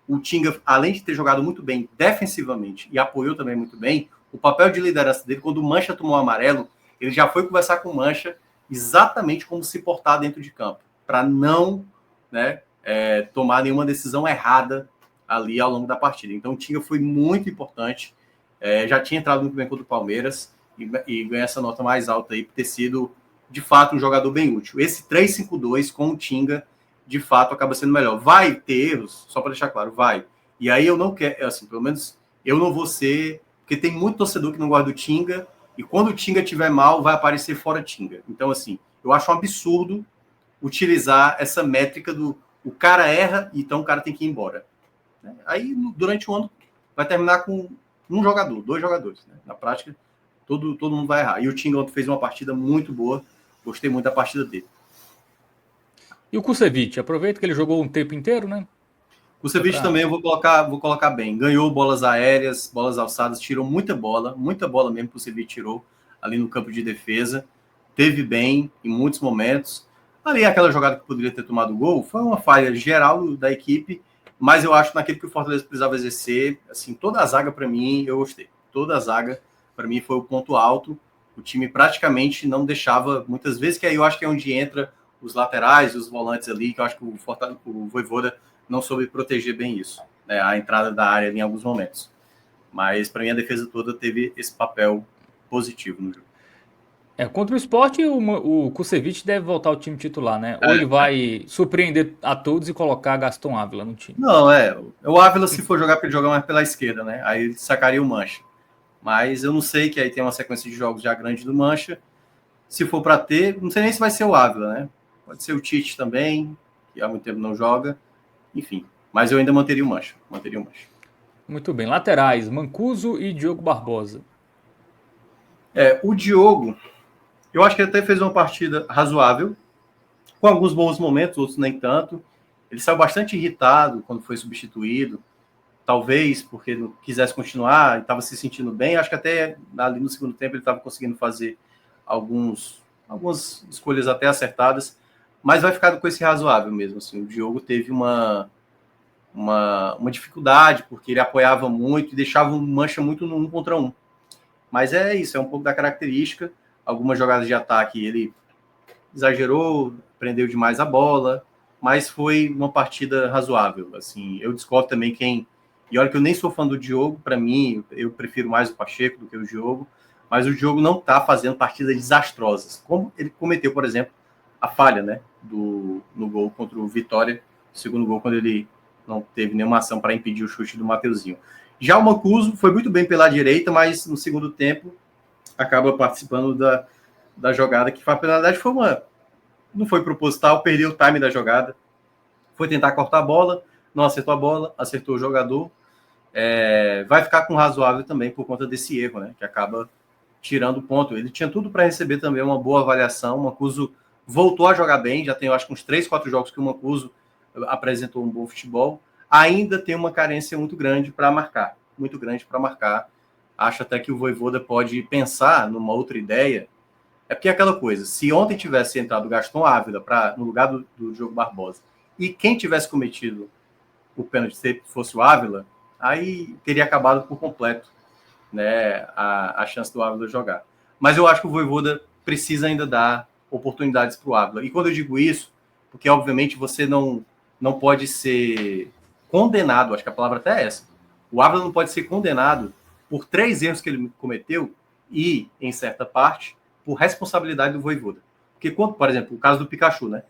O Tinga, além de ter jogado muito bem defensivamente e apoiou também muito bem, o papel de liderança dele, quando o Mancha tomou o amarelo, ele já foi conversar com o Mancha exatamente como se portar dentro de campo, para não, né, tomar nenhuma decisão errada ali ao longo da partida. Então o Tinga foi muito importante, já tinha entrado muito bem contra o Palmeiras e ganha essa nota mais alta aí por ter sido, de fato, um jogador bem útil. Esse 3-5-2 com o Tinga, de fato, acaba sendo melhor. Vai ter erros, só para deixar claro, vai. E aí eu não quero, assim, pelo menos eu não vou ser, porque tem muito torcedor que não gosta do Tinga, e quando o Tinga estiver mal, vai aparecer fora Tinga. Então, assim, eu acho um absurdo utilizar essa métrica do o cara erra, então o cara tem que ir embora. Aí, durante o ano, vai terminar com um jogador, 2 jogadores. Né? Na prática, todo mundo vai errar. E o Tinga ontem fez uma partida muito boa, gostei muito da partida dele. E o Kusevich, aproveita que ele jogou um tempo inteiro, né? O Ceviche também eu vou colocar bem. Ganhou bolas aéreas, bolas alçadas, tirou muita bola mesmo que o Ceviche tirou ali no campo de defesa. Teve bem em muitos momentos. Ali aquela jogada que poderia ter tomado o gol foi uma falha geral da equipe, mas eu acho que naquilo que o Fortaleza precisava exercer, assim, toda a zaga para mim eu gostei. Toda a zaga para mim foi o ponto alto. O time praticamente não deixava, muitas vezes, que aí eu acho que é onde entra os laterais, os volantes ali, que eu acho que o Vojvoda não soube proteger bem isso, né, a entrada da área em alguns momentos. Mas, para mim, a defesa toda teve esse papel positivo no jogo. Contra o Sport, o Kusevich deve voltar ao time titular, né? Ou ele vai surpreender a todos e colocar Gaston Ávila no time? Não, o Ávila, se for jogar, para ele jogar mais pela esquerda, né? Aí ele sacaria o Mancha. Mas eu não sei, que aí tem uma sequência de jogos já grande do Mancha. Se for para ter, não sei nem se vai ser o Ávila, né? Pode ser o Tite também, que há muito tempo não joga. Enfim, mas eu ainda manteria o Mancha. Muito bem. Laterais, Mancuso e Diogo Barbosa. O Diogo, eu acho que ele até fez uma partida razoável, com alguns bons momentos, outros nem tanto. Ele saiu bastante irritado quando foi substituído, talvez porque não quisesse continuar, estava se sentindo bem. Acho que até ali no segundo tempo ele estava conseguindo fazer algumas escolhas até acertadas, mas vai ficar com esse razoável mesmo. Assim, o Diogo teve uma dificuldade, porque ele apoiava muito e deixava o Mancha muito no 1 contra 1. Mas é isso, é um pouco da característica. Algumas jogadas de ataque ele exagerou, prendeu demais a bola, mas foi uma partida razoável. Assim, eu discordo também e olha que eu nem sou fã do Diogo, para mim, eu prefiro mais o Pacheco do que o Diogo, mas o Diogo não está fazendo partidas desastrosas, como ele cometeu, por exemplo, a falha, né, no gol contra o Vitória, segundo gol, quando ele não teve nenhuma ação para impedir o chute do Mateuzinho. Já o Mancuso foi muito bem pela direita, mas no segundo tempo acaba participando da jogada, que na verdade não foi proposital, perdeu o time da jogada, foi tentar cortar a bola, não acertou a bola, acertou o jogador. Vai ficar com razoável também por conta desse erro, né, que acaba tirando ponto. Ele tinha tudo para receber também uma boa avaliação. O Mancuso voltou a jogar bem, já tem, eu acho, uns 3, 4 jogos que o Mancuso apresentou um bom futebol. Ainda tem uma carência muito grande para marcar. Acho até que o Vojvoda pode pensar numa outra ideia. É porque é aquela coisa, se ontem tivesse entrado o Gaston Ávila no lugar do Diogo Barbosa, e quem tivesse cometido o pênalti se fosse o Ávila, aí teria acabado por completo, né, a chance do Ávila jogar. Mas eu acho que o Vojvoda precisa ainda dar oportunidades para o Ávila. E quando eu digo isso, porque obviamente você não pode ser condenado, acho que a palavra até é essa. O Ávila não pode ser condenado por 3 erros que ele cometeu e, em certa parte, por responsabilidade do Vojvoda. Porque, por exemplo, o caso do Pikachu, né?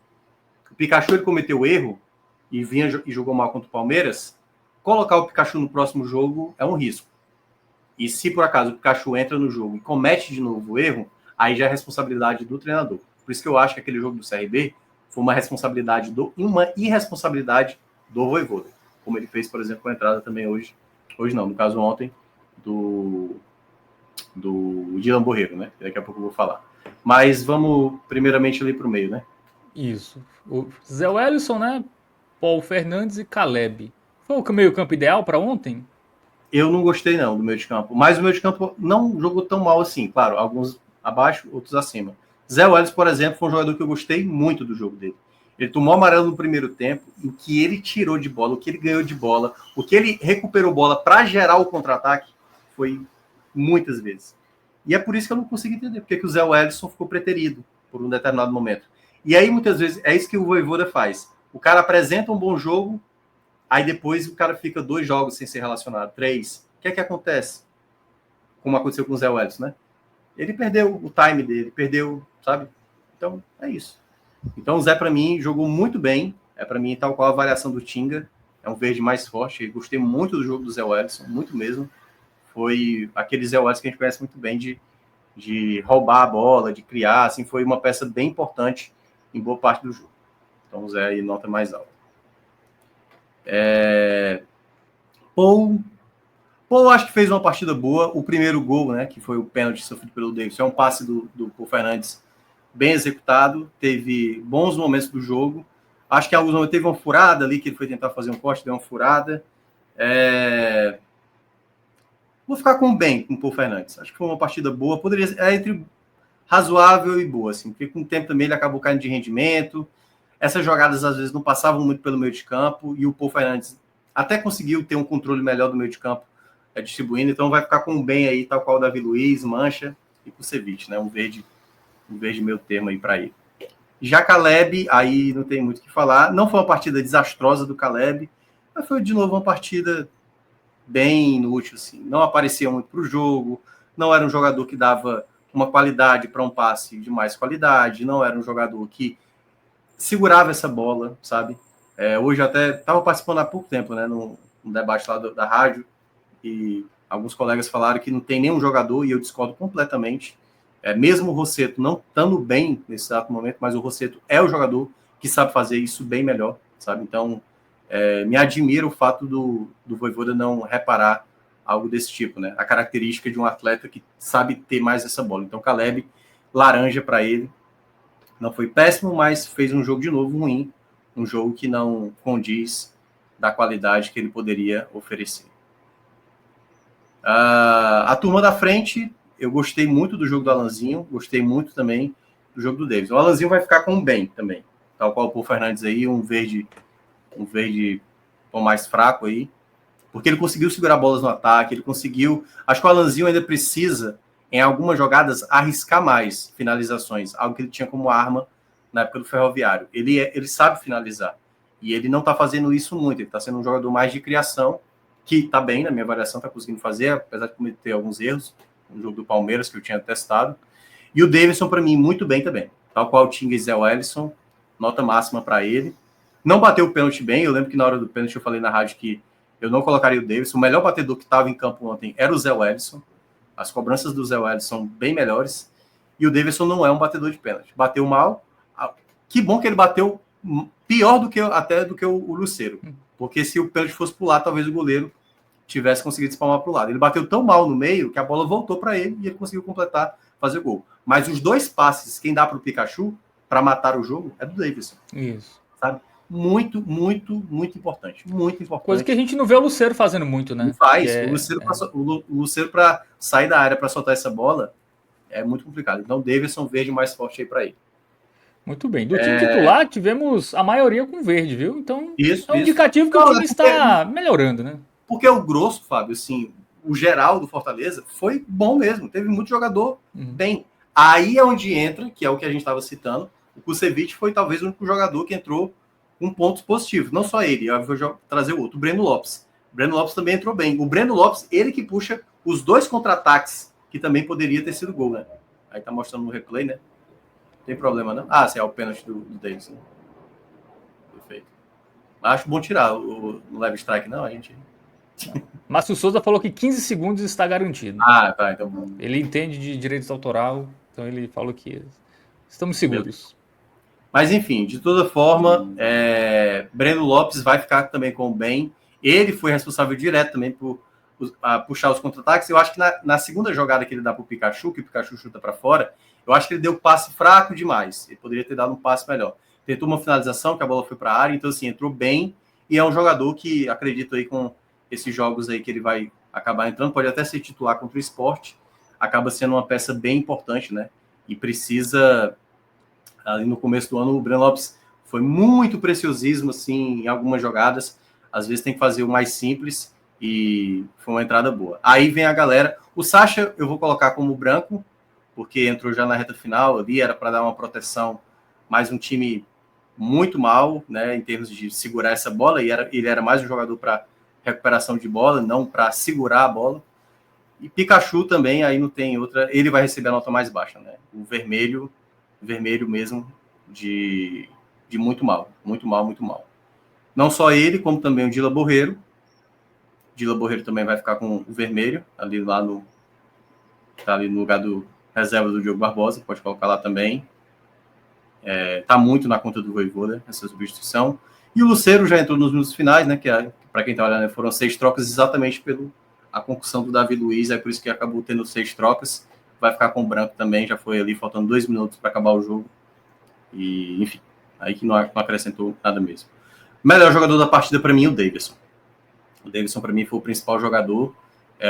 O Pikachu ele cometeu erro e jogou mal contra o Palmeiras. Colocar o Pikachu no próximo jogo é um risco. E se por acaso o Pikachu entra no jogo e comete de novo o erro, aí já é responsabilidade do treinador. Por isso que eu acho que aquele jogo do CRB foi uma irresponsabilidade do Vojvoda, como ele fez, por exemplo, com a entrada também hoje não, no caso ontem, do Dylan Borreiro, né? Daqui a pouco eu vou falar. Mas vamos primeiramente ali para o meio, né? Isso. O Zé Wellison, né? Paul Fernandes e Caleb. Foi o meio campo ideal para ontem? Eu não gostei não do meio de campo, mas o meio de campo não jogou tão mal assim, claro, alguns abaixo, outros acima. Zé Welles, por exemplo, foi um jogador que eu gostei muito do jogo dele. Ele tomou amarelo no primeiro tempo, o que ele tirou de bola, o que ele ganhou de bola, o que ele recuperou bola para gerar o contra-ataque, foi muitas vezes. E é por isso que eu não consigo entender porque que o Zé Wellison ficou preterido por um determinado momento. E aí, muitas vezes, é isso que o Vojvoda faz. O cara apresenta um bom jogo, aí depois o cara fica 2 jogos sem ser relacionado, 3. O que é que acontece? Como aconteceu com o Zé Wellison, né? Ele perdeu o time dele, perdeu, sabe? Então, é isso. Então, o Zé, para mim, jogou muito bem. É para mim, tal qual a variação do Tinga. É um verde mais forte. Eu gostei muito do jogo do Zé Wellison, muito mesmo. Foi aquele Zé Wellison que a gente conhece muito bem de roubar a bola, de criar. Assim, foi uma peça bem importante em boa parte do jogo. Então, o Zé aí nota mais alta. Paul acho que fez uma partida boa. O primeiro gol, né, que foi o pênalti sofrido pelo Davis, é um passe do Paul Fernandes bem executado. Teve bons momentos do jogo. Acho que em alguns momentos teve uma furada ali, que ele foi tentar fazer um corte, deu uma furada. Vou ficar com o Paul Fernandes. Acho que foi uma partida boa. Poderia ser entre razoável e boa, assim, porque com o tempo também ele acabou caindo de rendimento. Essas jogadas às vezes não passavam muito pelo meio de campo e o Paul Fernandes até conseguiu ter um controle melhor do meio de campo distribuindo, então vai ficar com um bem aí, tal qual o Davi Luiz, Mancha e Kusevich, né? Um verde meio termo aí para ele. Já Caleb, aí não tem muito o que falar. Não foi uma partida desastrosa do Caleb, mas foi de novo uma partida bem inútil, assim. Não aparecia muito para o jogo, não era um jogador que dava uma qualidade para um passe de mais qualidade, não era um jogador que segurava essa bola, sabe? Hoje eu até estava participando há pouco tempo, né, no debate lá da rádio, e alguns colegas falaram que não tem nenhum jogador, e eu discordo completamente. Mesmo o Rossetto não estando bem nesse exato momento, mas o Rossetto é o jogador que sabe fazer isso bem melhor, sabe? Então, me admira o fato do Vojvoda não reparar algo desse tipo, né? A característica de um atleta que sabe ter mais essa bola. Então, Caleb, laranja para ele. Não foi péssimo, mas fez um jogo de novo ruim, um jogo que não condiz da qualidade que ele poderia oferecer. A turma da frente, eu gostei muito do jogo do Alanzinho, gostei muito também do jogo do Davis. O Alanzinho vai ficar com um bem também, tal qual o Paul Fernandes aí, um verde mais fraco aí, porque ele conseguiu segurar bolas no ataque, ele conseguiu... Acho que o Alanzinho ainda precisa, em algumas jogadas, arriscar mais finalizações, algo que ele tinha como arma na época do Ferroviário. Ele sabe finalizar, e ele não está fazendo isso muito, ele está sendo um jogador mais de criação, que está bem, na minha avaliação, está conseguindo fazer, apesar de cometer alguns erros, no jogo do Palmeiras, que eu tinha testado. E o Davidson, para mim, muito bem também. Tal qual o Tinga e Zé Wellison, nota máxima para ele. Não bateu o pênalti bem, eu lembro que na hora do pênalti eu falei na rádio que eu não colocaria o Davidson. O melhor batedor que estava em campo ontem era o Zé Wellison. As cobranças do Zé Wellison são bem melhores. E o Davidson não é um batedor de pênalti. Bateu mal. Que bom que ele bateu pior do que o Lucero. Porque se o pênalti fosse pro lado, talvez o goleiro tivesse conseguido espalmar pro lado. Ele bateu tão mal no meio que a bola voltou para ele e ele conseguiu completar, fazer o gol. Mas os 2 passes, quem dá pro Pikachu para matar o jogo, é do Davidson. Isso. Sabe? Muito, muito, muito importante. Muito importante. Coisa que a gente não vê o Lucero fazendo muito, né? Não faz. O Lucero para sair da área para soltar essa bola é muito complicado. Então, o Davidson verde mais forte aí para ele. Muito bem. Do time titular, tivemos a maioria com verde, viu? Então, isso, é um indicativo que o time está melhorando, né? Porque o grosso, Fábio, assim, o geral do Fortaleza foi bom mesmo. Teve muito jogador bem. Aí é onde entra, que é o que a gente estava citando, o Kusevich foi talvez o único jogador que entrou com pontos positivos. Não só ele, eu vou trazer o outro, o Breno Lopes. O Breno Lopes também entrou bem. O Breno Lopes, ele que puxa os 2 contra-ataques, que também poderia ter sido gol, né? Aí tá mostrando no replay, né? Não tem problema, não? Ah, sim, é o pênalti do Davis. Né? Perfeito. Acho bom tirar o leve strike, não, a gente... Márcio Souza falou que 15 segundos está garantido. Ah, tá, então... Ele entende de direitos autoral. Então ele falou que estamos seguros. Mas, enfim, de toda forma, Breno Lopes vai ficar também com o bem. Ele foi responsável direto também por puxar os contra-ataques. Eu acho que na segunda jogada que ele dá para o Pikachu, que o Pikachu chuta para fora, eu acho que ele deu passe fraco demais. Ele poderia ter dado um passe melhor. Tentou uma finalização, que a bola foi para a área, então, assim, entrou bem. E é um jogador que, acredito aí, com esses jogos aí que ele vai acabar entrando, pode até ser titular contra o Sport, acaba sendo uma peça bem importante, né? E precisa... Ali no começo do ano, o Breno Lopes foi muito preciosismo, assim, em algumas jogadas. Às vezes tem que fazer o mais simples e foi uma entrada boa. Aí vem a galera. O Sacha eu vou colocar como branco, porque entrou já na reta final ali, era para dar uma proteção, mas um time muito mal, né, em termos de segurar essa bola, e ele era mais um jogador para recuperação de bola, não para segurar a bola. E Pikachu também, aí não tem outra, ele vai receber a nota mais baixa, né? O vermelho mesmo, de muito mal, muito mal, muito mal. Não só ele, como também o Dila Borreiro. Dila Borreiro também vai ficar com o vermelho, ali lá tá ali no lugar do reserva do Diogo Barbosa, pode colocar lá também. Tá muito na conta do Vojvoda, essa substituição. E o Lucero já entrou nos minutos finais, né? Que para quem tá olhando, foram 6 trocas exatamente a concussão do Davi Luiz, é por isso que acabou tendo 6 trocas. Vai ficar com o branco também, já foi ali, faltando 2 minutos para acabar o jogo. E, enfim, aí que não acrescentou nada mesmo. O melhor jogador da partida para mim, o Davidson. O Davidson, para mim, foi o principal jogador.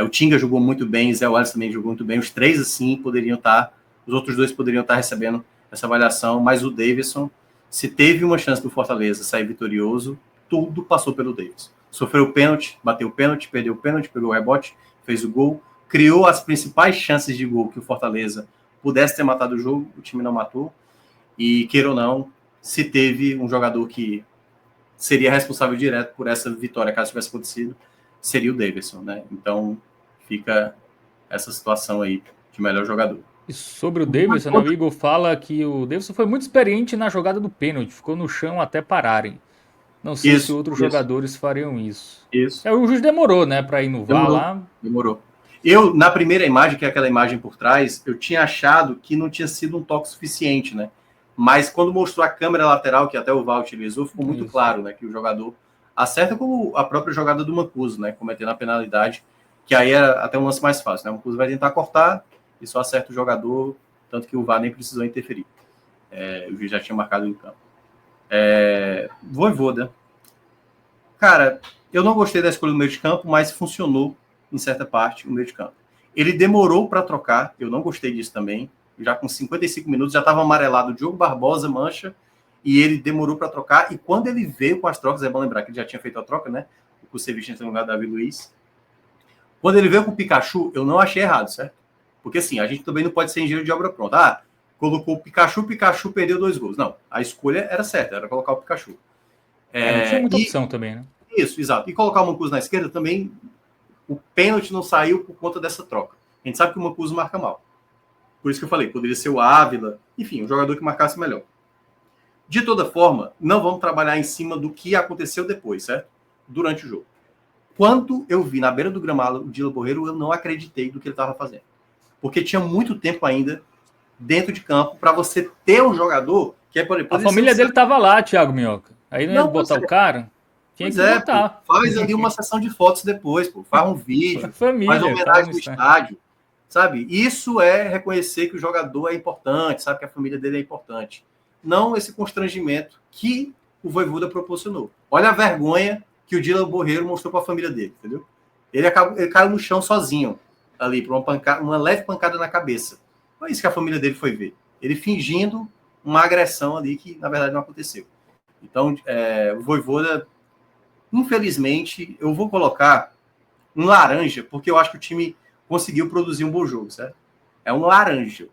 O Tinga jogou muito bem, o Zé Wallace também jogou muito bem. Os 3, assim, poderiam estar... Os outros 2 poderiam estar recebendo essa avaliação, mas o Davidson, se teve uma chance do Fortaleza sair vitorioso, tudo passou pelo Davidson. Sofreu o pênalti, bateu o pênalti, perdeu o pênalti, pegou o rebote, fez o gol, criou as principais chances de gol que o Fortaleza pudesse ter matado o jogo, o time não matou. E, queira ou não, se teve um jogador que seria responsável direto por essa vitória, caso tivesse acontecido, seria o Davidson, né? Então, fica essa situação aí de melhor jogador. E sobre o Davidson, né, o Igor fala que o Davidson foi muito experiente na jogada do pênalti, ficou no chão até pararem. Não sei se outros jogadores fariam isso. Isso. O juiz demorou, né, para ir no VAR lá. Demorou. Eu, na primeira imagem, que é aquela imagem por trás, eu tinha achado que não tinha sido um toque suficiente, né? Mas quando mostrou a câmera lateral, que até o VAR utilizou, ficou muito claro, né, que o jogador acerta como a própria jogada do Mancuso, né, cometendo a penalidade, que aí era até um lance mais fácil, né? O Mancuso vai tentar cortar e só acerta o jogador, tanto que o VAR nem precisou interferir. O juiz já tinha marcado em campo. Vojvoda. Cara, eu não gostei da escolha do meio de campo, mas funcionou em certa parte o meio de campo. Ele demorou para trocar, eu não gostei disso também. Já com 55 minutos, já estava amarelado o Diogo Barbosa, mancha, e ele demorou para trocar. E quando ele veio com as trocas, é bom lembrar que ele já tinha feito a troca, né? O Kusevich entrou no lugar do Davi Luiz. Quando ele veio com o Pikachu, eu não achei errado, certo? Porque assim, a gente também não pode ser engenheiro de obra pronta. Colocou o Pikachu perdeu 2 gols. Não, a escolha era certa, era colocar o Pikachu. Não tinha muita opção também, né? Isso, exato. E colocar o Mancuso na esquerda também, o pênalti não saiu por conta dessa troca. A gente sabe que o Mancuso marca mal. Por isso que eu falei, poderia ser o Ávila, enfim, um jogador que marcasse melhor. De toda forma, não vamos trabalhar em cima do que aconteceu depois, certo? Durante o jogo. Quando eu vi na beira do gramado o Dila Borreiro, eu não acreditei do que ele estava fazendo. Porque tinha muito tempo ainda dentro de campo para você ter um jogador que é, por exemplo, a família dele estava lá, Thiago Minhoca. Aí não ia botar o cara? Tinha que botar. Pô, faz ali uma sessão de fotos depois, pô, faz um vídeo, família, faz homenagem no estádio, sabe? Isso é reconhecer que o jogador é importante, sabe que a família dele é importante. Não esse constrangimento que o Vojvoda proporcionou. Olha a vergonha que o Dila Borreiro mostrou para a família dele, entendeu? Ele caiu no chão sozinho, ali, por uma leve pancada na cabeça. Foi isso que a família dele foi ver. Ele fingindo uma agressão ali que, na verdade, não aconteceu. Então, o Vojvoda, infelizmente, eu vou colocar um laranja, porque eu acho que o time conseguiu produzir um bom jogo, certo? É um laranja.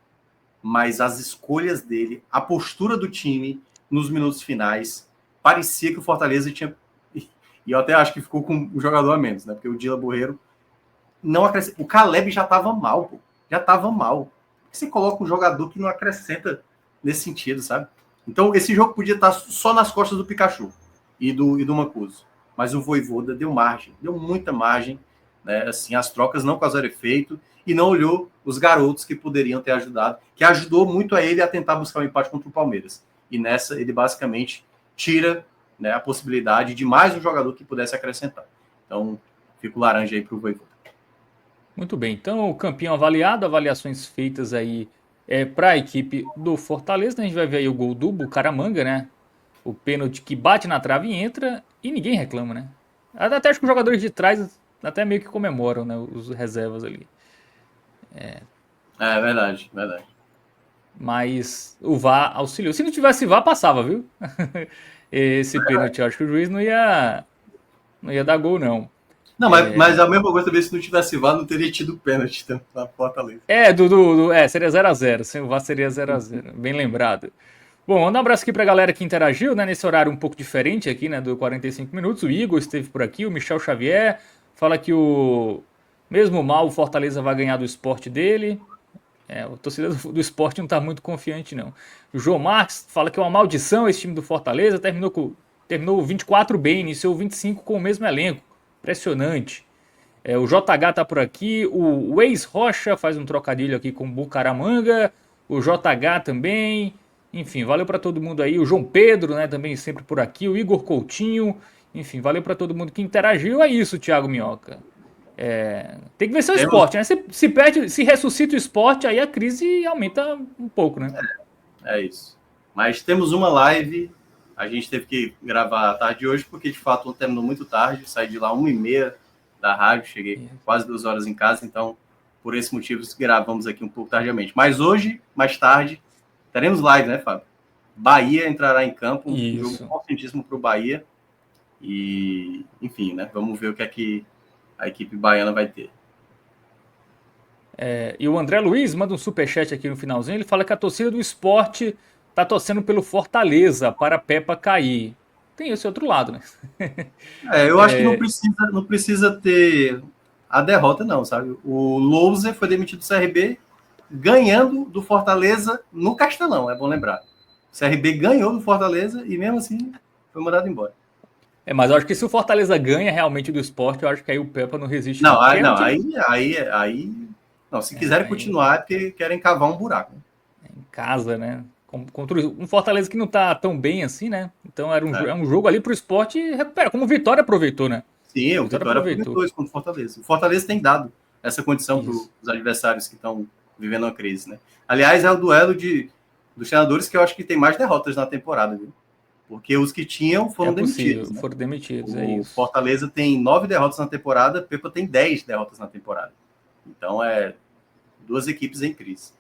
Mas as escolhas dele, a postura do time nos minutos finais, parecia que o Fortaleza tinha... E eu até acho que ficou com o jogador a menos, né? Porque o Dila Borreiro não acrescenta. O Caleb já estava mal, pô. Já estava mal. Por que você coloca um jogador que não acrescenta nesse sentido, sabe? Então, esse jogo podia estar só nas costas do Pikachu e do Mancuso. Mas o Vojvoda deu margem, deu muita margem né? Assim, as trocas não causaram efeito e não olhou os garotos que poderiam ter ajudado, que ajudou muito a ele a tentar buscar um empate contra o Palmeiras. E nessa ele basicamente tira, né, a possibilidade de mais um jogador que pudesse acrescentar. Então, fica o laranja aí para o Vojvoda. Muito bem, então o campeão avaliado, avaliações feitas aí para a equipe do Fortaleza. A gente vai ver aí o gol do Bucaramanga, né? O pênalti que bate na trave e entra e ninguém reclama, né? Até acho que os jogadores de trás até meio que comemoram, né? Os reservas ali. É verdade, verdade. Mas o VAR auxiliou. Se não tivesse VAR, passava, viu? Esse pênalti, eu acho que o juiz não ia dar gol, não. Não, mas a mesma coisa também, se não tivesse VAR, não teria tido pênalti na Fortaleza. Seria 0x0. Sem o VAR seria 0x0. Bem lembrado. Bom, manda um abraço aqui pra galera que interagiu, né? Nesse horário um pouco diferente aqui, né? Do 45 minutos. O Igor esteve por aqui, o Michel Xavier. Fala que mesmo mal, o Fortaleza vai ganhar do esporte dele. O torcedor do esporte não tá muito confiante, não. O João Marques fala que é uma maldição esse time do Fortaleza. Terminou 24 bem, iniciou 25 com o mesmo elenco. Impressionante. O JH tá por aqui. O Ex Rocha faz um trocadilho aqui com o Bucaramanga. O JH também. Enfim, valeu para todo mundo aí. O João Pedro, né, também sempre por aqui. O Igor Coutinho. Enfim, valeu para todo mundo que interagiu. É isso, Thiago Minhoca. Tem que vencer o esporte, né? Se perde, se ressuscita o esporte, aí a crise aumenta um pouco, né? É isso. Mas temos uma live. A gente teve que gravar à tarde hoje, porque de fato terminou muito tarde. Saí de lá 1h30 da rádio, cheguei quase 2 horas em casa, então por esse motivo gravamos aqui um pouco tardiamente. Mas hoje, mais tarde, teremos live, né, Fábio? Bahia entrará em campo, um jogo importantíssimo para o Bahia. E, enfim, né? Vamos ver o que é que a equipe baiana vai ter. E o André Luiz manda um superchat aqui no finalzinho. Ele fala que a torcida do esporte tá torcendo pelo Fortaleza para a Peppa cair. Tem esse outro lado, né? Eu acho que não precisa ter a derrota, não, sabe? O Louser foi demitido do CRB ganhando do Fortaleza no Castelão, é bom lembrar. O CRB ganhou do Fortaleza e mesmo assim foi mandado embora. Mas eu acho que se o Fortaleza ganha realmente do esporte, eu acho que aí o Peppa não resiste. Não, não, se quiserem continuar, é porque querem cavar um buraco. Em casa, né? Contra um Fortaleza que não tá tão bem assim, né? Então é um jogo ali pro esporte recuperar, como o Vitória aproveitou, né? Sim, o Vitória aproveitou isso contra o Fortaleza. O Fortaleza tem dado essa condição para os adversários que estão vivendo uma crise, né? Aliás, é o duelo dos treinadores que eu acho que tem mais derrotas na temporada, viu? Porque os que tinham foram demitidos. Né? Foram demitidos, o Fortaleza tem 9 derrotas na temporada, Pepa tem 10 derrotas na temporada. Então, duas equipes em crise.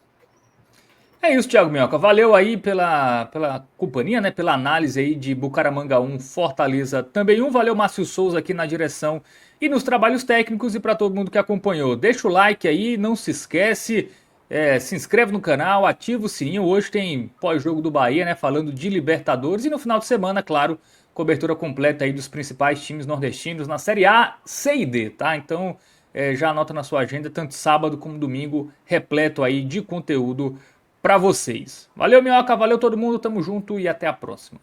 É isso, Thiago Minhoca. Valeu aí pela companhia, né? Pela análise aí de Bucaramanga 1, Fortaleza também 1. Valeu, Márcio Souza, aqui na direção e nos trabalhos técnicos. E para todo mundo que acompanhou, deixa o like aí, não se esquece. Se inscreve no canal, ativa o sininho. Hoje tem pós-jogo do Bahia, né? Falando de Libertadores. E no final de semana, claro, cobertura completa aí dos principais times nordestinos na Série A, C e D, tá? Então já anota na sua agenda, tanto sábado como domingo, repleto aí de conteúdo para vocês. Valeu, Minhoca, valeu todo mundo, tamo junto e até a próxima.